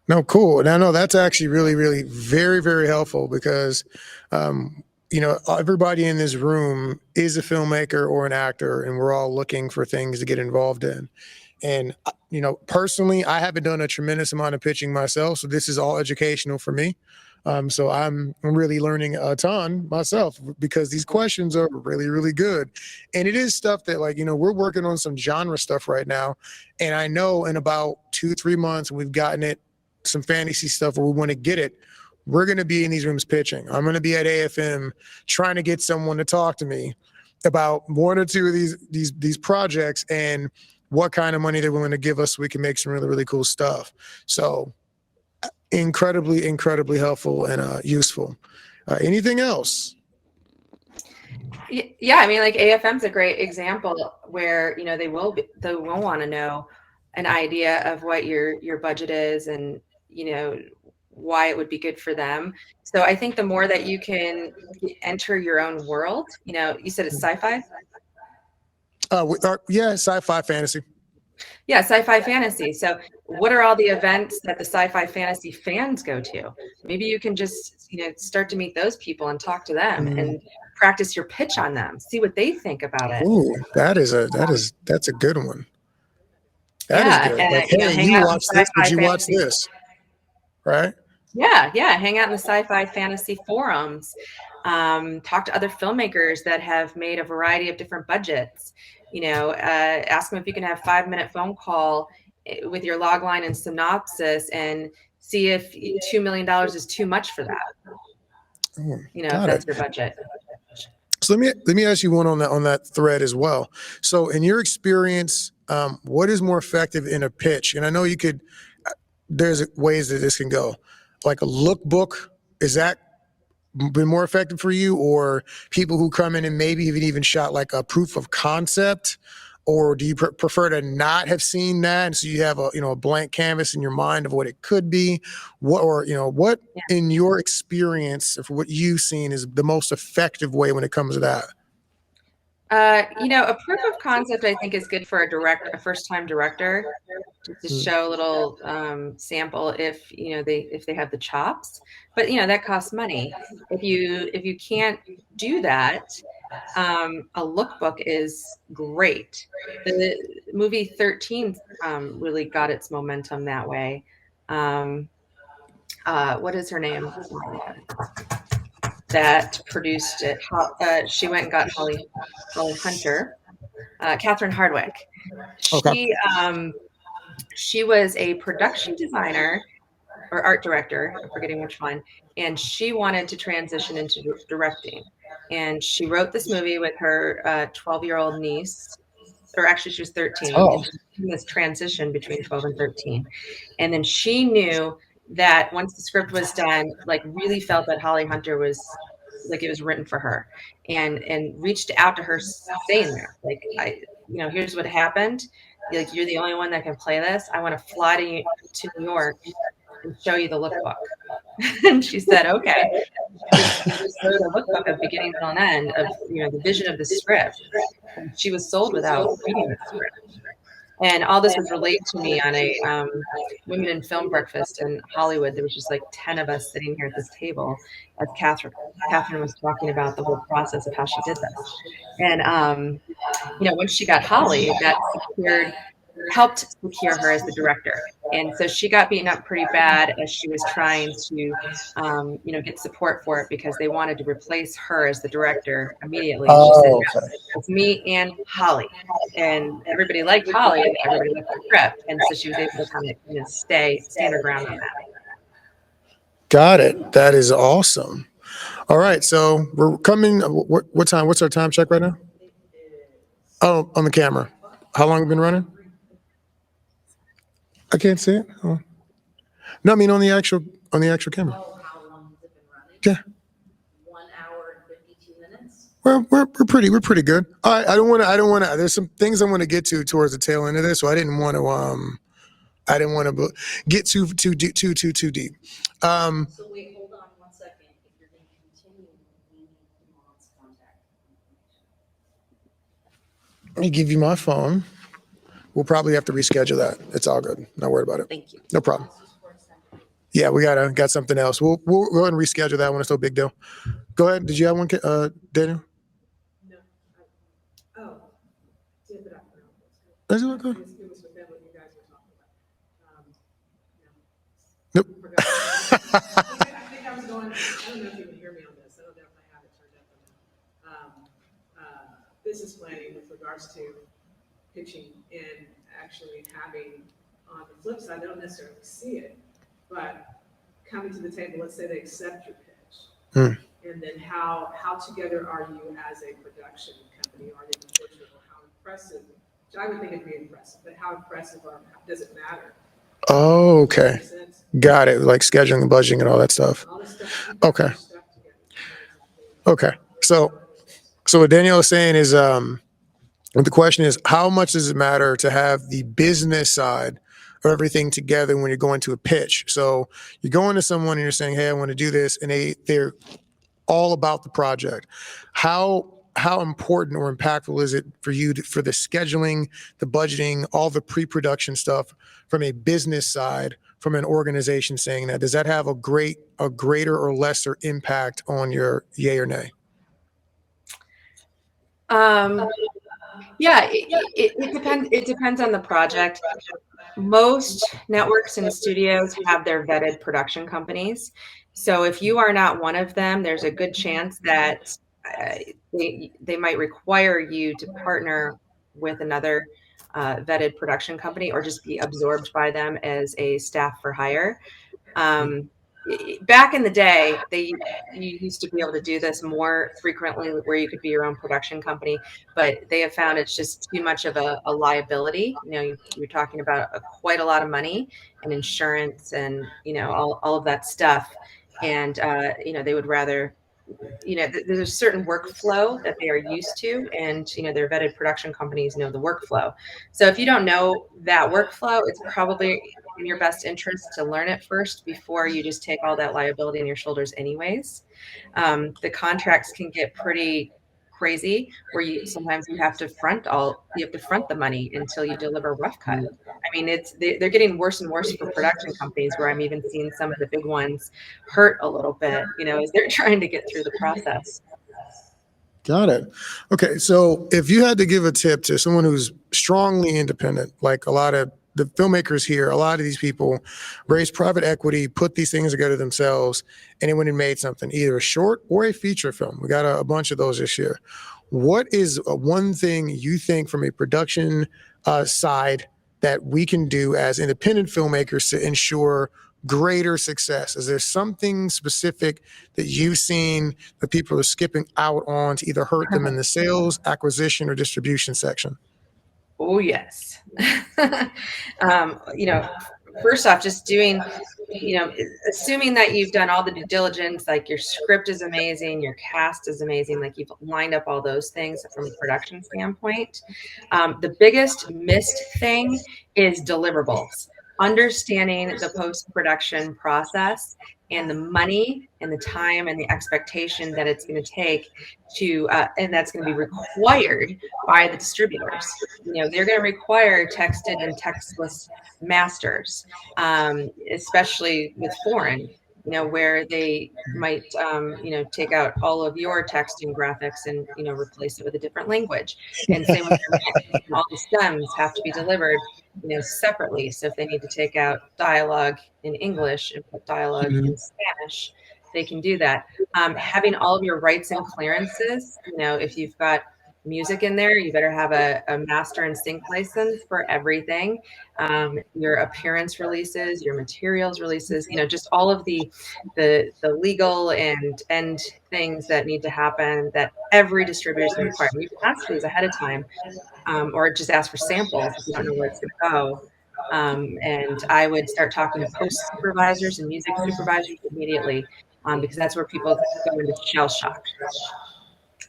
No, cool. Now, no, that's actually really, really very, very helpful because, everybody in this room is a filmmaker or an actor, and we're all looking for things to get involved in. And, personally, I haven't done a tremendous amount of pitching myself, so this is all educational for me. So I'm really learning a ton myself because these questions are really, really good. And it is stuff that we're working on some genre stuff right now. And I know in about 2-3 months, we've gotten it, some fantasy stuff where we want to get it. We're going to be in these rooms pitching. I'm going to be at AFM trying to get someone to talk to me about 1 or 2 of these projects and what kind of money they're willing to give us so we can make some really, really cool stuff. So incredibly, incredibly helpful and useful. Anything else? Yeah, I mean, like AFM's a great example where they will want to know an idea of what your budget is and why it would be good for them. So I think the more that you can enter your own world, you said it's sci-fi. Yeah, sci-fi fantasy. Yeah, sci-fi fantasy. So what are all the events that the sci-fi fantasy fans go to? Maybe you can just, start to meet those people and talk to them and practice your pitch on them. See what they think about it. Ooh, that's a good one. That is Yeah, good. Like, hey, hang you out in watch this? Did sci-fi you watch fantasy. this? Right? Yeah, hang out in the sci-fi fantasy forums. Talk to other filmmakers that have made a variety of different budgets. Ask them if you can have 5-minute phone call with your log line and synopsis, and see if $2 million is too much for that. Ooh, If got it. that's your budget. So let me ask you one on that thread as well. So in your experience, what is more effective in a pitch? And I know you could. There's ways that this can go. Like a lookbook, is that been more effective for you, or people who come in and maybe even shot like a proof of concept, or do you prefer to not have seen that, and so you have a blank canvas in your mind of what it could be? What Yeah. in your experience, of what you've seen, is the most effective way when it comes to that? A proof of concept I think is good for a first-time director, just to show a little sample if they have the chops. But that costs money. If you can't do that, a lookbook is great. The movie 13 really got its momentum that way. What is her name? That produced it. She went and got Holly Hunter, Catherine Hardwicke. Okay. She was a production designer or art director, I'm forgetting which one, and she wanted to transition into directing. And she wrote this movie with her 12-year-old niece, or actually she was 13, Oh. and she's in this transition between 12 and 13. And then she knew that once the script was done, like really felt that Holly Hunter was like it was written for her, and reached out to her saying there, like, here's what happened. Like, you're the only one that can play this. I want to fly to New York and show you the lookbook. And she said, okay. Just wrote a lookbook of beginning, middle, and end of the vision of the script. And she was sold without reading the script. And all this was relayed to me on a women in film breakfast in Hollywood. There was just like 10 of us sitting here at this table as Catherine was talking about the whole process of how she did this. And once she got Holly, that helped secure her as the director. And so she got beaten up pretty bad as she was trying to, get support for it, because they wanted to replace her as the director immediately. And she said, no, it's me and Holly. And everybody liked Holly and everybody liked the script. And so she was able to kind of stand her ground on that. Got it. That is awesome. All right, so we're coming. What time? What's our time check right now? Oh, on the camera. How long have we been running? I can't see it. Oh. No, I mean on the actual camera. Oh, how long has it been running? Yeah. 1 hour and 52 minutes. We're pretty good. All right, I don't want to. There's some things I want to get to towards the tail end of this, so I didn't want to get too deep. So wait, hold on 1 second. If you're going to continue, we need Iman's contact information. Let me give you my phone. We'll probably have to reschedule that. It's all good. Not worried about it. Thank you. No problem. Yeah, we got something else. We'll go ahead and reschedule that one. It's no big deal. Go ahead. Did you have one, Daniel? No. Oh, yeah, but Is it okay? it was with them what you guys were talking about. Nope. Forgot. I think I was going, I don't know if you can hear me on this. I don't know if I have it turned up or not. Business planning with regards to pitching and actually having, on the flip side, they don't necessarily see it, but coming to the table, let's say they accept your pitch. And then how together are you as a production company? Are they professional? How impressive, which I would think it'd be impressive, but how impressive does it matter? Oh, okay. Makes sense? Got it. Like scheduling and budgeting and all that stuff. All this stuff. Okay. Stuff together. Okay. So what Danielle is saying is, the question is, how much does it matter to have the business side of everything together when you're going to a pitch? So you're going to someone and you're saying, hey, I want to do this. And they're all about the project. How how important or impactful is it for you for the scheduling, the budgeting, all the pre-production stuff from a business side, from an organization saying that? Does that have a greater or lesser impact on your yay or nay? Yeah, it depends. It depends on the project. Most networks and studios have their vetted production companies. So if you are not one of them, there's a good chance that uh, they might require you to partner with another vetted production company or just be absorbed by them as a staff for hire. Um, Back in the day, you used to be able to do this more frequently, where you could be your own production company, but they have found it's just too much of a liability. You know, you're talking about quite a lot of money and insurance and all of that stuff, and they would rather there's a certain workflow that they are used to, and their vetted production companies know the workflow. So if you don't know that workflow, it's probably in your best interest to learn it first before you just take all that liability on your shoulders anyways. The contracts can get pretty crazy, where sometimes you have to front the money until you deliver rough cut. I mean, they're getting worse and worse for production companies, where I'm even seeing some of the big ones hurt a little bit, as they're trying to get through the process. Got it. Okay, so if you had to give a tip to someone who's strongly independent, like a lot of the filmmakers here, a lot of these people raise private equity, put these things together themselves, and they went and made something, either a short or a feature film. We got a bunch of those this year. What is one thing you think from a production side that we can do as independent filmmakers to ensure greater success? Is there something specific that you've seen that people are skipping out on to either hurt them in the sales, acquisition, or distribution section? Oh, yes. First off, just doing, assuming that you've done all the due diligence, like your script is amazing, your cast is amazing, like you've lined up all those things from a production standpoint. The biggest missed thing is deliverables. Understanding the post-production process and the money and the time and the expectation that it's going to take to, and that's going to be required by the distributors. They're going to require texted and textless masters, especially with foreign, where they might, take out all of your text and graphics and, replace it with a different language. And same with all the stems have to be delivered, separately. So if they need to take out dialogue in English and put dialogue in Spanish, they can do that. Having all of your rights and clearances, if you've got music in there, you better have a master and sync license for everything. Your appearance releases, your materials releases, just all of the legal and end things that need to happen that every distributor is going to require. You can ask for these ahead of time, or just ask for samples if you don't know where it's going to go. And I would start talking to post supervisors and music supervisors immediately, because that's where people go into shell shock.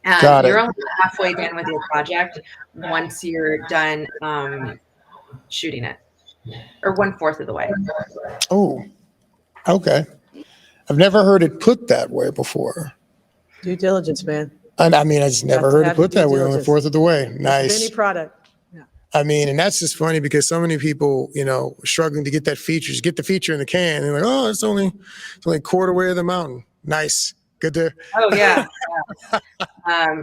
You're only halfway done with your project once you're done shooting it, or 1/4 of the way. Oh, okay. I've never heard it put that way before. Due diligence, man. And I mean, I just never heard it put that way, only 1/4 of the way. Nice. Any product. Yeah. I mean, and that's just funny because so many people, struggling to get that feature, just get the feature in the can. And they're like, oh, it's only a quarter way of the mountain. Nice. Good to. Oh, yeah.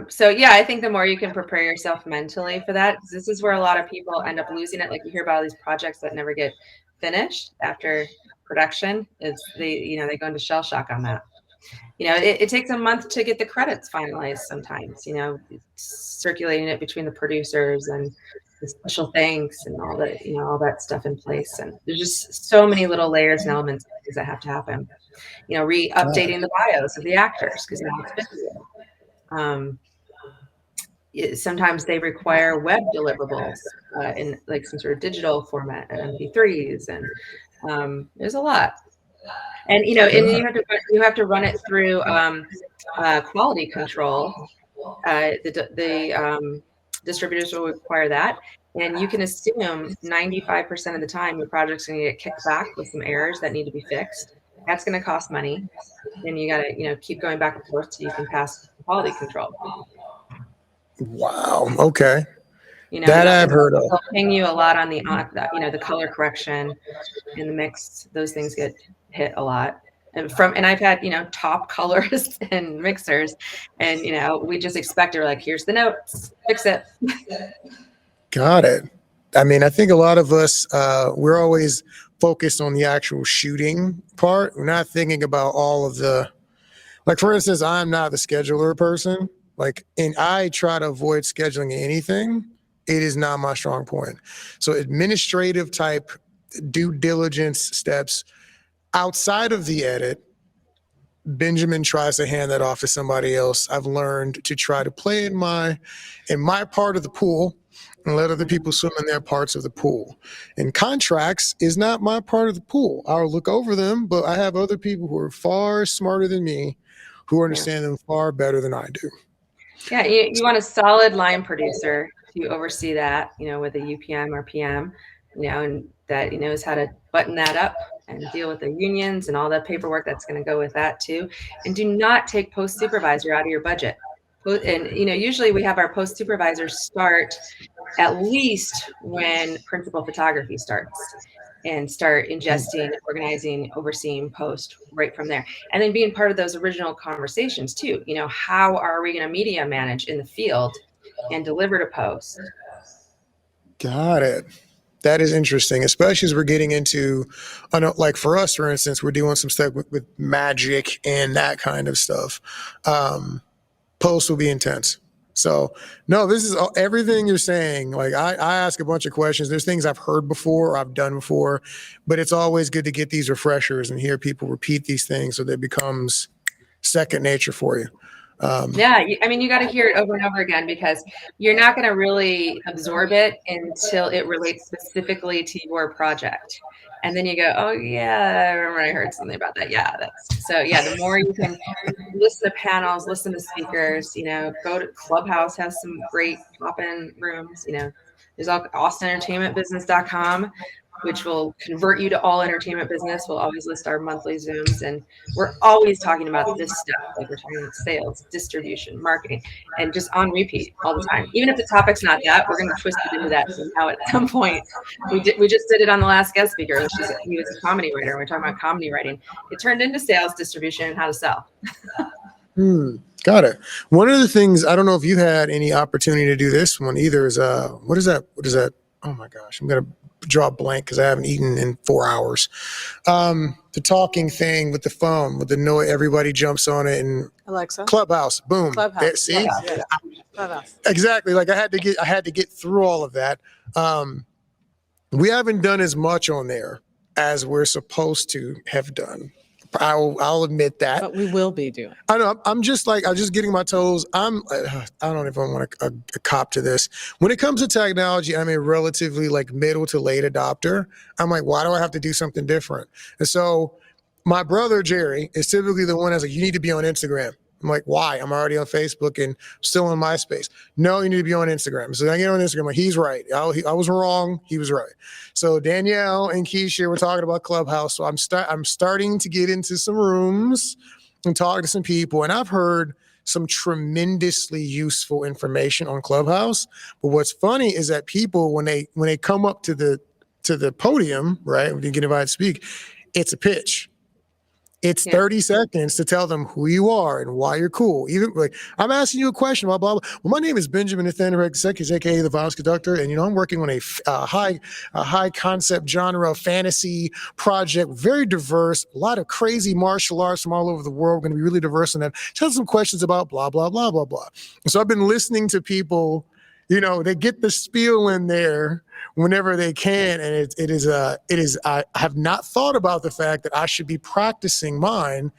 So, yeah, I think the more you can prepare yourself mentally for that, because this is where a lot of people end up losing it. Like you hear about all these projects that never get finished after production, is they go into shell shock on that. It takes a month to get the credits finalized sometimes, circulating it between the producers and the special thanks and all that, all that stuff in place. And there's just so many little layers and elements that have to happen. Updating the bios of the actors, because now it's video. Sometimes they require web deliverables in like some sort of digital format and MP3s, and there's a lot. And and you have to run it through quality control. The distributors will require that, and you can assume 95% of the time your project's going to get kicked back with some errors that need to be fixed. That's going to cost money, and you got to keep going back and forth so you can pass quality control. Wow. Okay. You know, That I've heard of. they'll ping you a lot on the color correction and the mix. Those things get hit a lot. And I've had, top colorists and mixers, and, we just expect her like, here's the notes, fix it. Got it. I mean, I think a lot of us, we're always focused on the actual shooting part. We're not thinking about all of the, like, for instance, I'm not the scheduler person. Like, and I try to avoid scheduling anything. It is not my strong point. So administrative type due diligence steps outside of the edit, Benjamin tries to hand that off to somebody else. I've learned to try to play in my part of the pool and let other people swim in their parts of the pool. And contracts is not my part of the pool. I'll look over them, but I have other people who are far smarter than me who understand them far better than I do. Yeah, you want a solid line producer to oversee that, with a UPM or PM, and that knows how to button that up and deal with the unions and all that paperwork that's going to go with that too. And do not take post supervisor out of your budget. And usually we have our post supervisors start at least when principal photography starts, and start ingesting, organizing, overseeing post right from there. And then being part of those original conversations too. How are we going to media manage in the field and deliver to post? Got it. That is interesting, especially as we're getting into, I know, like for us, for instance, we're doing some stuff with magic and that kind of stuff. Post will be intense. So no, this is everything you're saying. Like I ask a bunch of questions. There's things I've heard before or I've done before, but it's always good to get these refreshers and hear people repeat these things so that it becomes second nature for you. Yeah, you got to hear it over and over again, because you're not going to really absorb it until it relates specifically to your project. And then you go, oh yeah, I remember I heard something about that. Yeah, the more you can listen to panels, listen to speakers, go to Clubhouse, has some great pop-in rooms, there's AustinEntertainmentBusiness.com, which will convert you to all entertainment business. We'll always list our monthly Zooms, and we're always talking about this stuff. Like we're talking about sales, distribution, marketing, and just on repeat all the time. Even if the topic's not that, we're going to twist it into that somehow at some point. We just did it on the last guest speaker. He was a comedy writer. We're talking about comedy writing. It turned into sales, distribution, and how to sell. Got it. One of the things, I don't know if you had any opportunity to do this one either, is what is that? Oh my gosh, I'm gonna draw a blank because I haven't eaten in 4 hours. The talking thing with the phone, with the noise, everybody jumps on it, and Alexa. Clubhouse, boom. Clubhouse. There, see, Yeah. Clubhouse. exactly. Like I had to get through all of that. We haven't done as much on there as we're supposed to have done. I'll admit that. But we will be doing. I know. I'm just getting my toes. I don't know if I want to cop to this. When it comes to technology, I'm a relatively middle to late adopter. I'm like, why do I have to do something different? And so my brother, Jerry, is typically the one that's like, you need to be on Instagram. I'm like, why? I'm already on Facebook and still on MySpace. No, you need to be on Instagram. So I get on Instagram. Like, he's right. I was wrong. He was right. So Danielle and Keisha were talking about Clubhouse. So I'm starting to get into some rooms and talk to some people. And I've heard some tremendously useful information on Clubhouse. But what's funny is that people, when they come up to the podium, right, when you get invited to speak, it's a pitch. It's 30 seconds to tell them who you are and why you're cool. Even like, I'm asking you a question, blah, blah, blah. Well, my name is Benjamin Nathaniel, aka the Violence Conductor, and I'm working on a high concept genre fantasy project, very diverse, a lot of crazy martial arts from all over the world. We're going to be really diverse in that. Tell some questions about blah, blah, blah, blah, blah. And so I've been listening to people, they get the spiel in there whenever they can. And it is, I have not thought about the fact that I should be practicing mine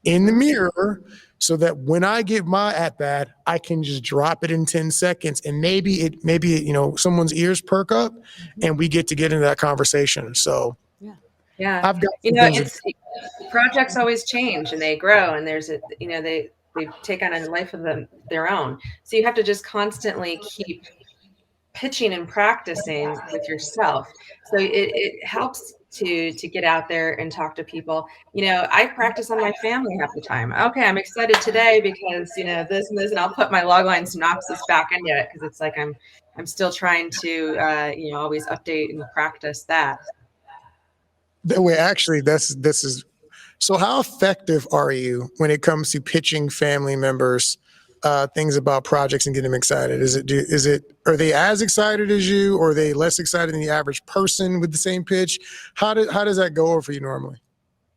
in the mirror so that when I get my at bat, I can just drop it in 10 seconds and maybe someone's ears perk up and we get into that conversation. So yeah, I've got, projects always change and they grow, and there's they take on a life of their own. So you have to just constantly keep pitching and practicing with yourself. So it helps to get out there and talk to people. I practice on my family half the time. Okay, I'm excited today because this and this, and I'll put my logline synopsis back into it because it's like I'm still trying to always update and practice that. That way, actually, this is. So how effective are you when it comes to pitching family members things about projects and getting them excited? Are they as excited as you, or are they less excited than the average person with the same pitch? How does that go over for you normally?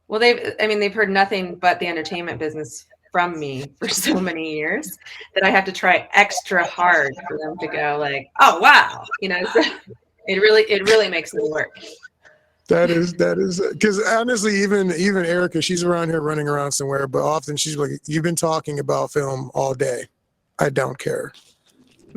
Well, they've heard nothing but the entertainment business from me for so many years that I have to try extra hard for them to go like, oh wow, so it really makes me work. That is because honestly, even Erica, she's around here running around somewhere, but often she's like, "You've been talking about film all day. I don't care.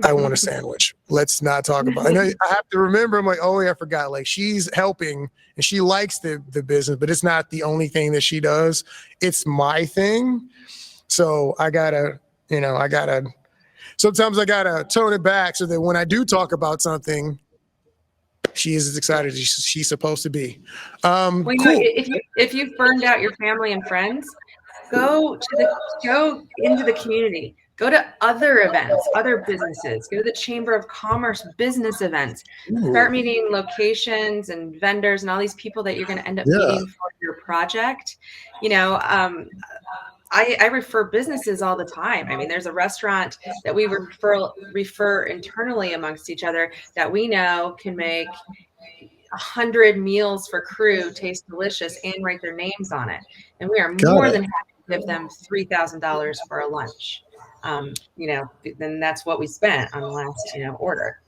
I want a sandwich. Let's not talk about." I have to remember. I'm like, "Oh yeah, I forgot." Like she's helping and she likes the business, but it's not the only thing that she does. It's my thing, so I gotta. Sometimes I gotta tone it back so that when I do talk about something, she is as excited as she's supposed to be. Well, cool. If you've burned out your family and friends, go into the community. Go to other events, other businesses. Go to the Chamber of Commerce business events. Start meeting locations and vendors and all these people that you're going to end up meeting for your project. I refer businesses all the time. I mean, there's a restaurant that we refer internally amongst each other that we know can make 100 meals for crew taste delicious and write their names on it. And we are more than happy to give them $3,000 for a lunch. Then that's what we spent on the last, order.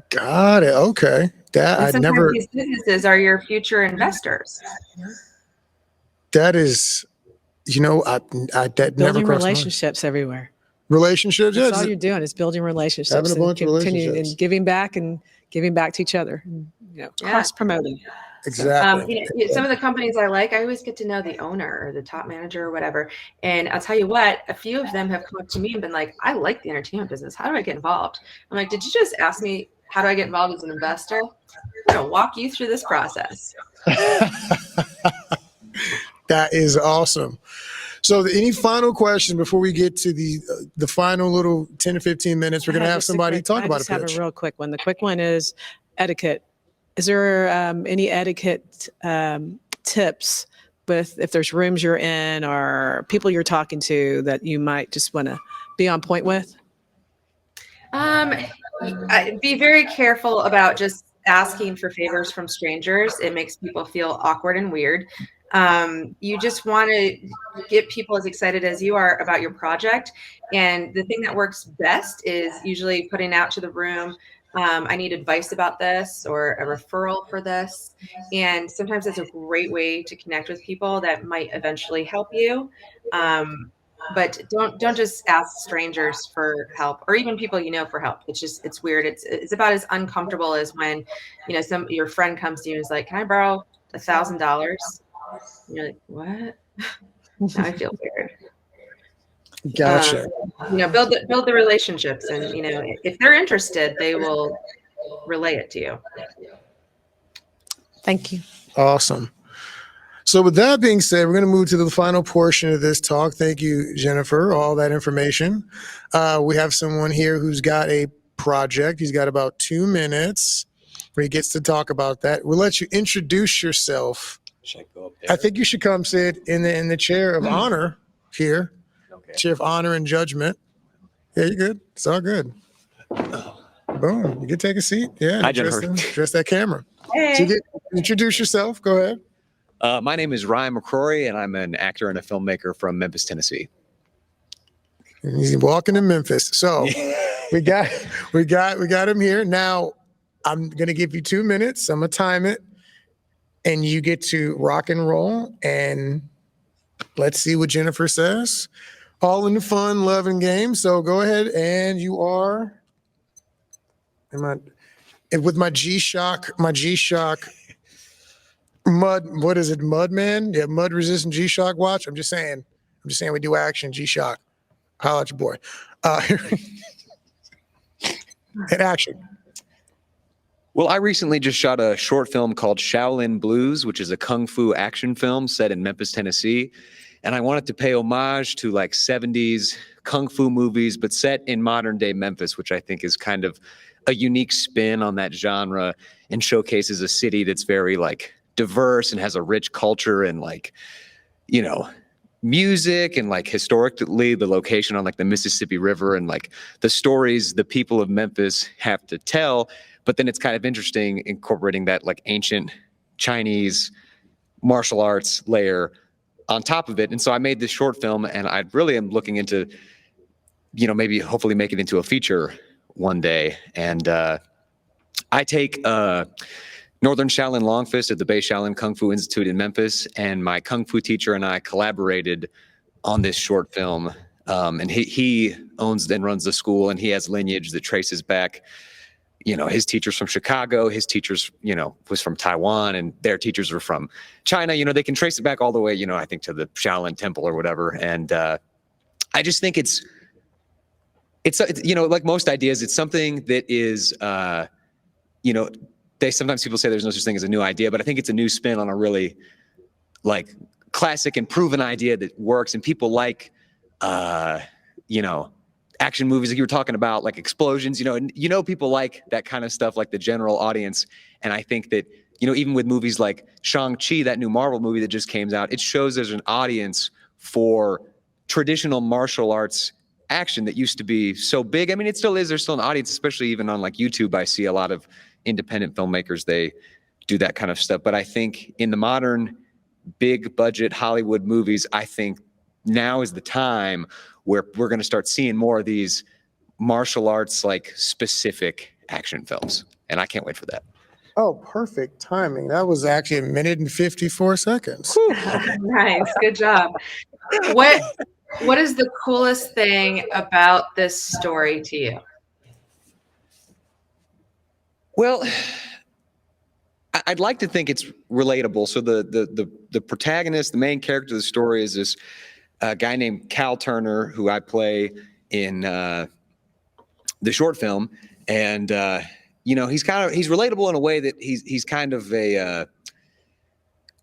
Got it. Okay. These businesses are your future investors. That is, building relationships everywhere. Relationships. That's all you're doing is building relationships, having a bunch of relationships, and giving back to each other. Cross promoting. Exactly. Some of the companies I always get to know the owner or the top manager or whatever. And I'll tell you what, a few of them have come up to me and been like, I like the entertainment business. How do I get involved? I'm like, did you just ask me, how do I get involved as an investor? I'm going to walk you through this process. That is awesome. So any final question before we get to the final little 10 to 15 minutes? We're going to have somebody talk about it. I just have a real quick one. The quick one is etiquette. Is there any etiquette tips with if there's rooms you're in or people you're talking to that you might just want to be on point with? Be very careful about just asking for favors from strangers. It makes people feel awkward and weird. You just want to get people as excited as you are about your project. And the thing that works best is usually putting out to the room, I need advice about this or a referral for this. And sometimes that's a great way to connect with people that might eventually help you. But don't just ask strangers for help or even people for help. It's weird. It's about as uncomfortable as when, your friend comes to you and is like, can I borrow $1,000? You're like, what? Now I feel weird. Gotcha. Build the relationships, and if they're interested, they will relay it to you. Thank you. Awesome. So with that being said, we're going to move to the final portion of this talk. Thank you, Jennifer, all that information. We have someone here who's got a project. He's got about 2 minutes where he gets to talk about that. We'll let you introduce yourself. Should I go up there? I think you should come sit in the chair of honor here. Okay. Chair of honor and judgment. Yeah, you're good. It's all good. Boom. You can take a seat. Yeah. Hi, Jennifer. Address that camera. Hey. So introduce yourself. Go ahead. My name is Ryan McCrory, and I'm an actor and a filmmaker from Memphis, Tennessee. He's walking to Memphis. So we got him here. Now I'm gonna give you 2 minutes. I'm gonna time it, and you get to rock and roll. And let's see what Jennifer says. All in the fun, love, and game. So go ahead, and you are. With my G-Shock. What is it? Mud man? Yeah, mud resistant G-Shock watch. I'm just saying we do action G-Shock. Holla at your boy. And action. Well, I recently just shot a short film called Shaolin Blues, which is a kung fu action film set in Memphis, Tennessee. And I wanted to pay homage to like 70s kung fu movies, but set in modern day Memphis, which I think is kind of a unique spin on that genre and showcases a city that's very like diverse and has a rich culture and like, you know, music and like historically the location on like the Mississippi River and like the stories the people of Memphis have to tell. But then it's kind of interesting incorporating that like ancient Chinese martial arts layer on top of it. And so I made this short film, and I really am looking into, you know, maybe hopefully make it into a feature one day. And I take Northern Shaolin Long Fist at the Bay Shaolin Kung Fu Institute in Memphis, and my kung fu teacher and I collaborated on this short film. And he owns and runs the school, and he has lineage that traces back, you know, his teachers from Chicago, his teachers, you know, was from Taiwan, and their teachers were from China. You know, they can trace it back all the way, you know, I think to the Shaolin Temple or whatever. And I just think it's, you know, like most ideas, it's something that is, you know, sometimes people say there's no such thing as a new idea, but I think it's a new spin on a really like classic and proven idea that works. And people like, you know, action movies like you were talking about, like explosions, you know, and you know, people like that kind of stuff, like the general audience. And I think that, you know, even with movies like Shang-Chi, that new Marvel movie that just came out, it shows there's an audience for traditional martial arts action that used to be so big. I mean, it still is. There's still an audience, especially even on like YouTube. I see a lot of independent filmmakers, they do that kind of stuff. But I think in the modern big budget Hollywood movies, I think now is the time where we're going to start seeing more of these martial arts, like specific action films. And I can't wait for that. Oh, perfect timing. That was actually 1 minute and 54 seconds. Nice, good job. What is the coolest thing about this story to you? Well, I'd like to think it's relatable. So the protagonist, the main character of the story is this guy named Cal Turner, who I play in the short film. And, you know, he's relatable in a way that he's kind of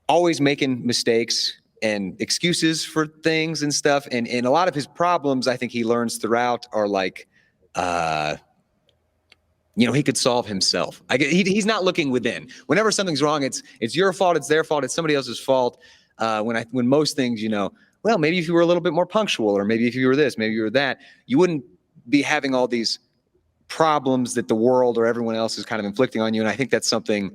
always making mistakes and excuses for things and stuff. And a lot of his problems, I think he learns throughout are like, you know, he could solve himself. He's not looking within. Whenever something's wrong, it's your fault, it's their fault, it's somebody else's fault. When most things, you know, well, maybe if you were a little bit more punctual, or maybe if you were this, maybe you were that, you wouldn't be having all these problems that the world or everyone else is kind of inflicting on you. And I think that's something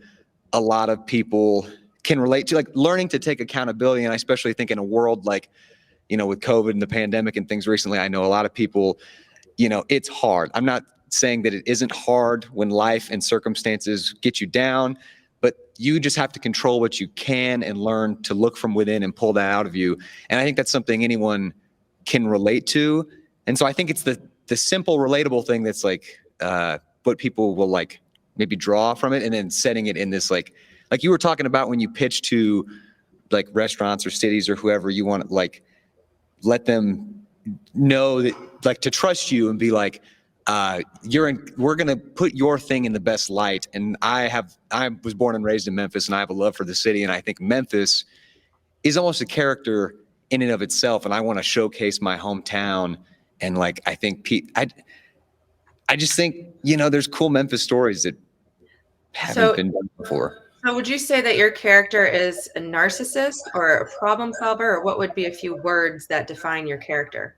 a lot of people can relate to, like learning to take accountability. And I especially think in a world like, you know, with COVID and the pandemic and things recently, I know a lot of people, you know, it's hard. I'm not saying that it isn't hard when life and circumstances get you down, but you just have to control what you can and learn to look from within and pull that out of you. And I think that's something anyone can relate to. And so I think it's the simple, relatable thing that's like what people will like maybe draw from it, and then setting it in this like you were talking about when you pitch to like restaurants or cities or whoever, you want to like let them know that like to trust you and be like, we're going to put your thing in the best light. And I was born and raised in Memphis, and I have a love for the city. And I think Memphis is almost a character in and of itself. And I want to showcase my hometown. And like, I think I just think, you know, there's cool Memphis stories that haven't been done before. So would you say that your character is a narcissist or a problem solver, or what would be a few words that define your character?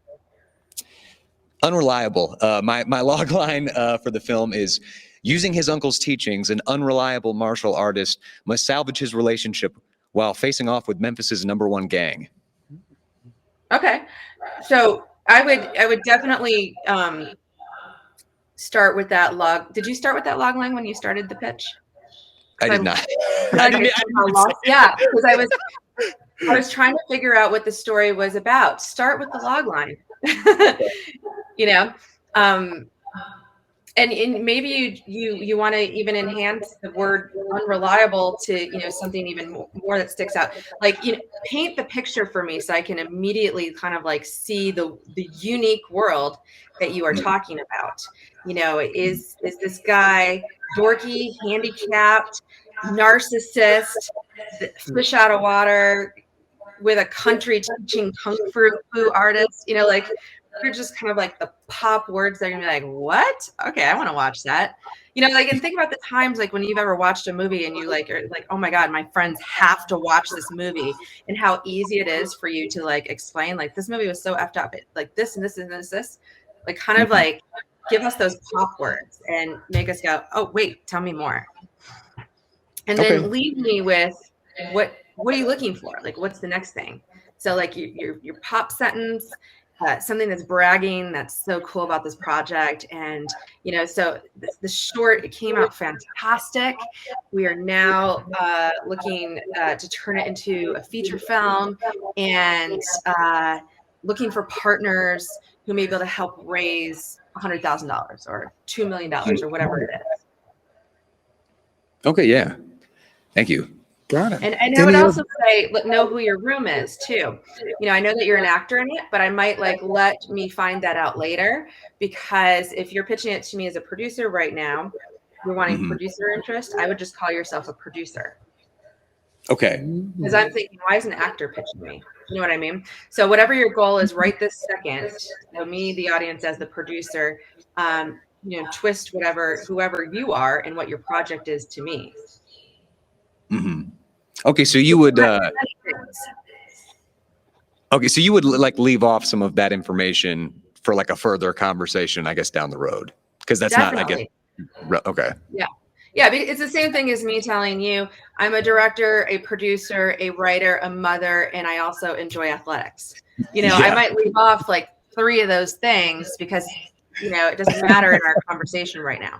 Unreliable. My log line for the film is, using his uncle's teachings, an unreliable martial artist must salvage his relationship while facing off with Memphis's #1 gang. Okay. So I would definitely start with that log. Did you start with that log line when you started the pitch? I did not. Yeah, because I was trying to figure out what the story was about. Start with the log line. You know, and maybe you want to even enhance the word unreliable to something even more that sticks out, like paint the picture for me so I can immediately kind of like see the unique world that you are talking about. Is this guy dorky, handicapped, narcissist, fish out of water with a country teaching kung fu artist? Like, you're just kind of like the pop words that are gonna be like, what? Okay, I want to watch that. Like, and think about the times like when you've ever watched a movie and you are like, oh my God, my friends have to watch this movie, and how easy it is for you to like explain, like, this movie was so effed up. It like this and this and this, like kind of like give us those pop words and make us go, oh wait, tell me more. And then leave me with what are you looking for? Like, what's the next thing? So like your pop sentence, something that's bragging, that's so cool about this project. And so the short, it came out fantastic. We are now looking to turn it into a feature film, and looking for partners who may be able to help raise $100,000 or $2 million or whatever it is. Okay, yeah. Thank you. Got it. And I would also say, know who your room is too. I know that you're an actor in it, but I might let me find that out later, because if you're pitching it to me as a producer right now, you're wanting producer interest, I would just call yourself a producer. Okay. Because I'm thinking, why is an actor pitching me? You know what I mean? So whatever your goal is right this second, me, the audience, as the producer, twist whoever you are and what your project is to me. Okay, so you would like leave off some of that information for like a further conversation, I guess, down the road, because that's Definitely. not, I guess, okay. Yeah, it's the same thing as me telling you I'm a director, a producer, a writer, a mother, and I also enjoy athletics. I might leave off like 3 of those things because it doesn't matter in our conversation right now.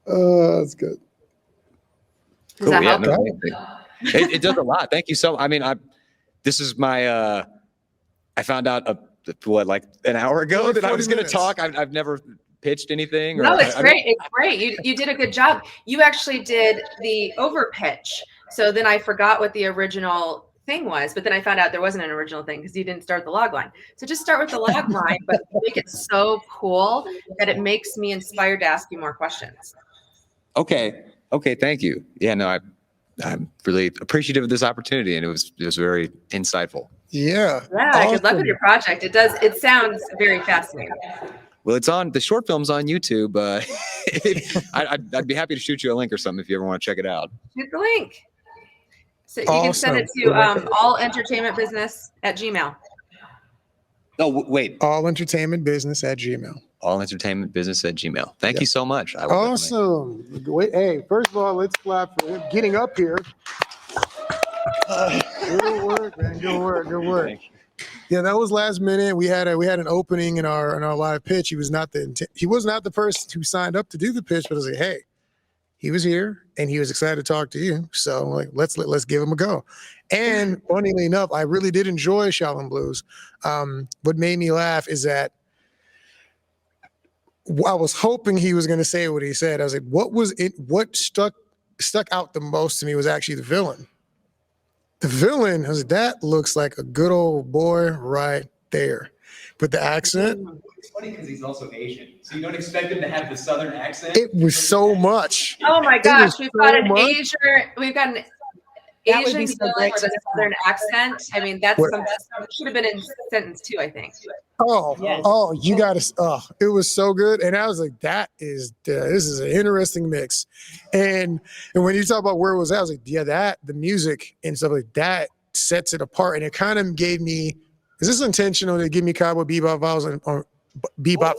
That's good. Does that help? No, it does a lot. Thank you so. I mean, this is my. I found out like an hour ago that I was going to talk. I've never pitched anything. No, it's great. It's great. You did a good job. You actually did the over pitch. So then I forgot what the original thing was, but then I found out there wasn't an original thing because you didn't start the log line. So just start with the log line, but make it so cool that it makes me inspired to ask you more questions. Okay. Thank you. Yeah, no, I'm really appreciative of this opportunity, and it was very insightful. Yeah. Awesome. Good luck with your project. It sounds very fascinating. Well, the short film's on YouTube. I'd be happy to shoot you a link or something if you ever want to check it out. Shoot the link. So you can send it to allentertainmentbusiness@gmail. Oh, wait. Allentertainmentbusiness@gmail. Allentertainmentbusiness@gmail. Thank you so much. Awesome. Wait, hey, first of all, let's clap for him getting up here. Good work, man. Good work. Yeah, that was last minute. We had an opening in our live pitch. He was not the person who signed up to do the pitch, but I was like, hey, he was here and he was excited to talk to you. So like, let's give him a go. And funnily enough, I really did enjoy Shaolin Blues. What made me laugh is that I was hoping he was going to say what he said. I was like, what stuck out the most to me was actually the villain. The villain, I was like, that looks like a good old boy right there. But the accent. It's funny because he's also Asian. So you don't expect him to have the Southern accent. It was so much. Oh my gosh, we've got an Asian dealing with a Southern accent. I mean, that should have been in sentence 2, I think. You got to. It was so good, and I was like, this is an interesting mix. And when you talk about where it was at, I was like, yeah, the music and stuff like that sets it apart, and it kind of gave me. Is this intentional to give me Cowboy Bebop vibes or Bebop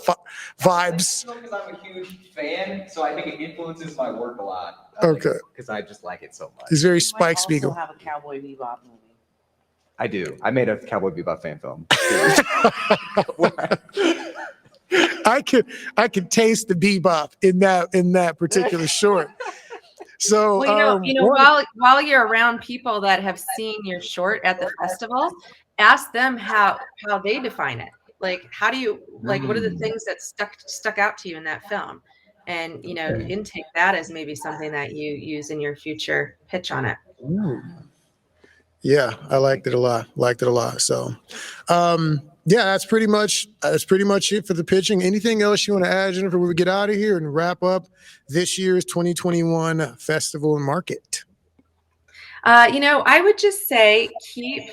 vibes? Because I'm a huge fan, so I think it influences my work a lot. Okay. Because I just like it so much. He's very Spike Spiegel. You have a Cowboy Bebop movie. I do. I made a Cowboy Bebop fan film. I could taste the bebop in that particular short. So while you're around people that have seen your short at the festival, ask them how they define it. Like, how do you, like, what are the things that stuck out to you in that film? And, you know, intake that as maybe something that you use in your future pitch on it. Yeah, I liked it a lot. So, yeah, that's pretty much it for the pitching. Anything else you want to add, Jennifer? We get out of here and wrap up this year's 2021 festival and market. You know, I would just say keep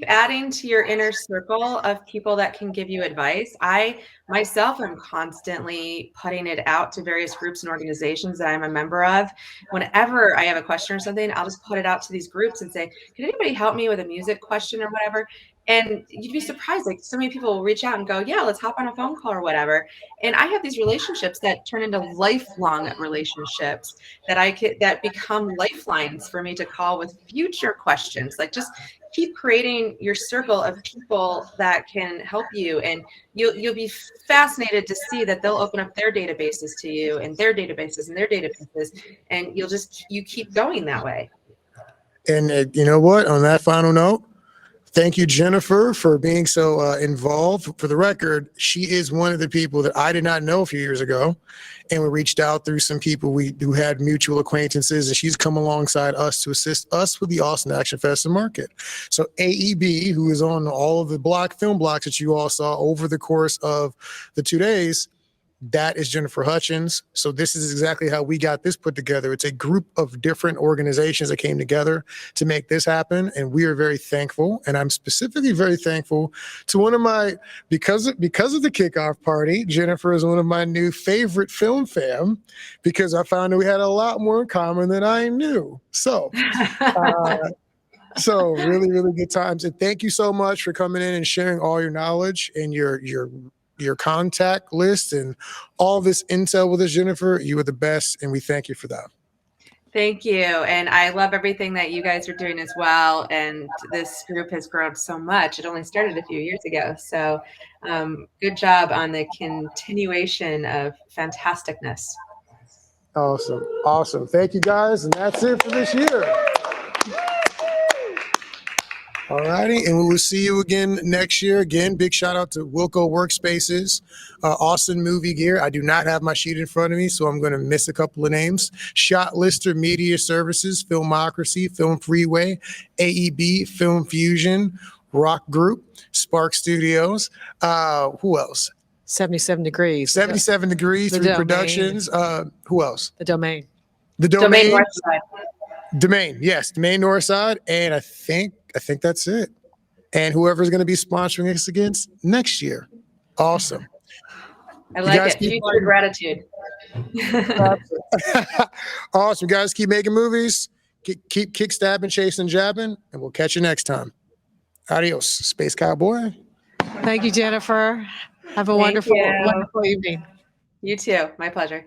adding to your inner circle of people that can give you advice. I myself am constantly putting it out to various groups and organizations that I'm a member of. Whenever I have a question or something, I'll just put it out to these groups and say, can anybody help me with a music question or whatever? And you'd be surprised, like so many people will reach out and go, yeah, let's hop on a phone call or whatever. And I have these relationships that turn into lifelong relationships that become lifelines for me to call with future questions. Like, just keep creating your circle of people that can help you, and you'll be fascinated to see that they'll open up their databases to you and their databases and their databases, and you keep going that way. And you know what? On that final note, thank you, Jennifer, for being so involved. For the record, she is one of the people that I did not know a few years ago. And we reached out through some people who had mutual acquaintances, and she's come alongside us to assist us with the Austin Action Fest and Market. So AEB, who is on all of the film blocks that you all saw over the course of the 2 days, that is Jennifer Hutchins. So this is exactly how we got this put together. It's a group of different organizations that came together to make this happen. And we are very thankful. And I'm specifically very thankful to one of my, because of the kickoff party, Jennifer is one of my new favorite film fam, because I found that we had a lot more in common than I knew. So, so really, really good times. And thank you so much for coming in and sharing all your knowledge and your contact list and all this intel with us, Jennifer. You are the best, and we thank you for that. Thank you. And I love everything that you guys are doing as well. And this group has grown so much. It only started a few years ago. So good job on the continuation of fantasticness. Awesome. Thank you, guys. And that's it for this year. All righty, and we will see you again next year. Again, big shout out to Wilco Workspaces, Austin Movie Gear. I do not have my sheet in front of me, so I'm going to miss a couple of names. Shot Lister Media Services, Filmocracy, Film Freeway, AEB, Film Fusion, Rock Group, Spark Studios. Who else? 77 Degrees. 77 Degrees, The 3 Domain. Productions. Who else? The Domain. The Domain. Northside. Domain, yes, Domain Northside, and I think that's it. And whoever's going to be sponsoring us against next year, awesome. I like it. Future gratitude. Awesome, guys. Keep making movies. Keep kick stabbing, chasing, jabbing, and we'll catch you next time. Adios, Space Cowboy. Thank you, Jennifer. Have a Thank wonderful you. wonderful evening. You too. My pleasure.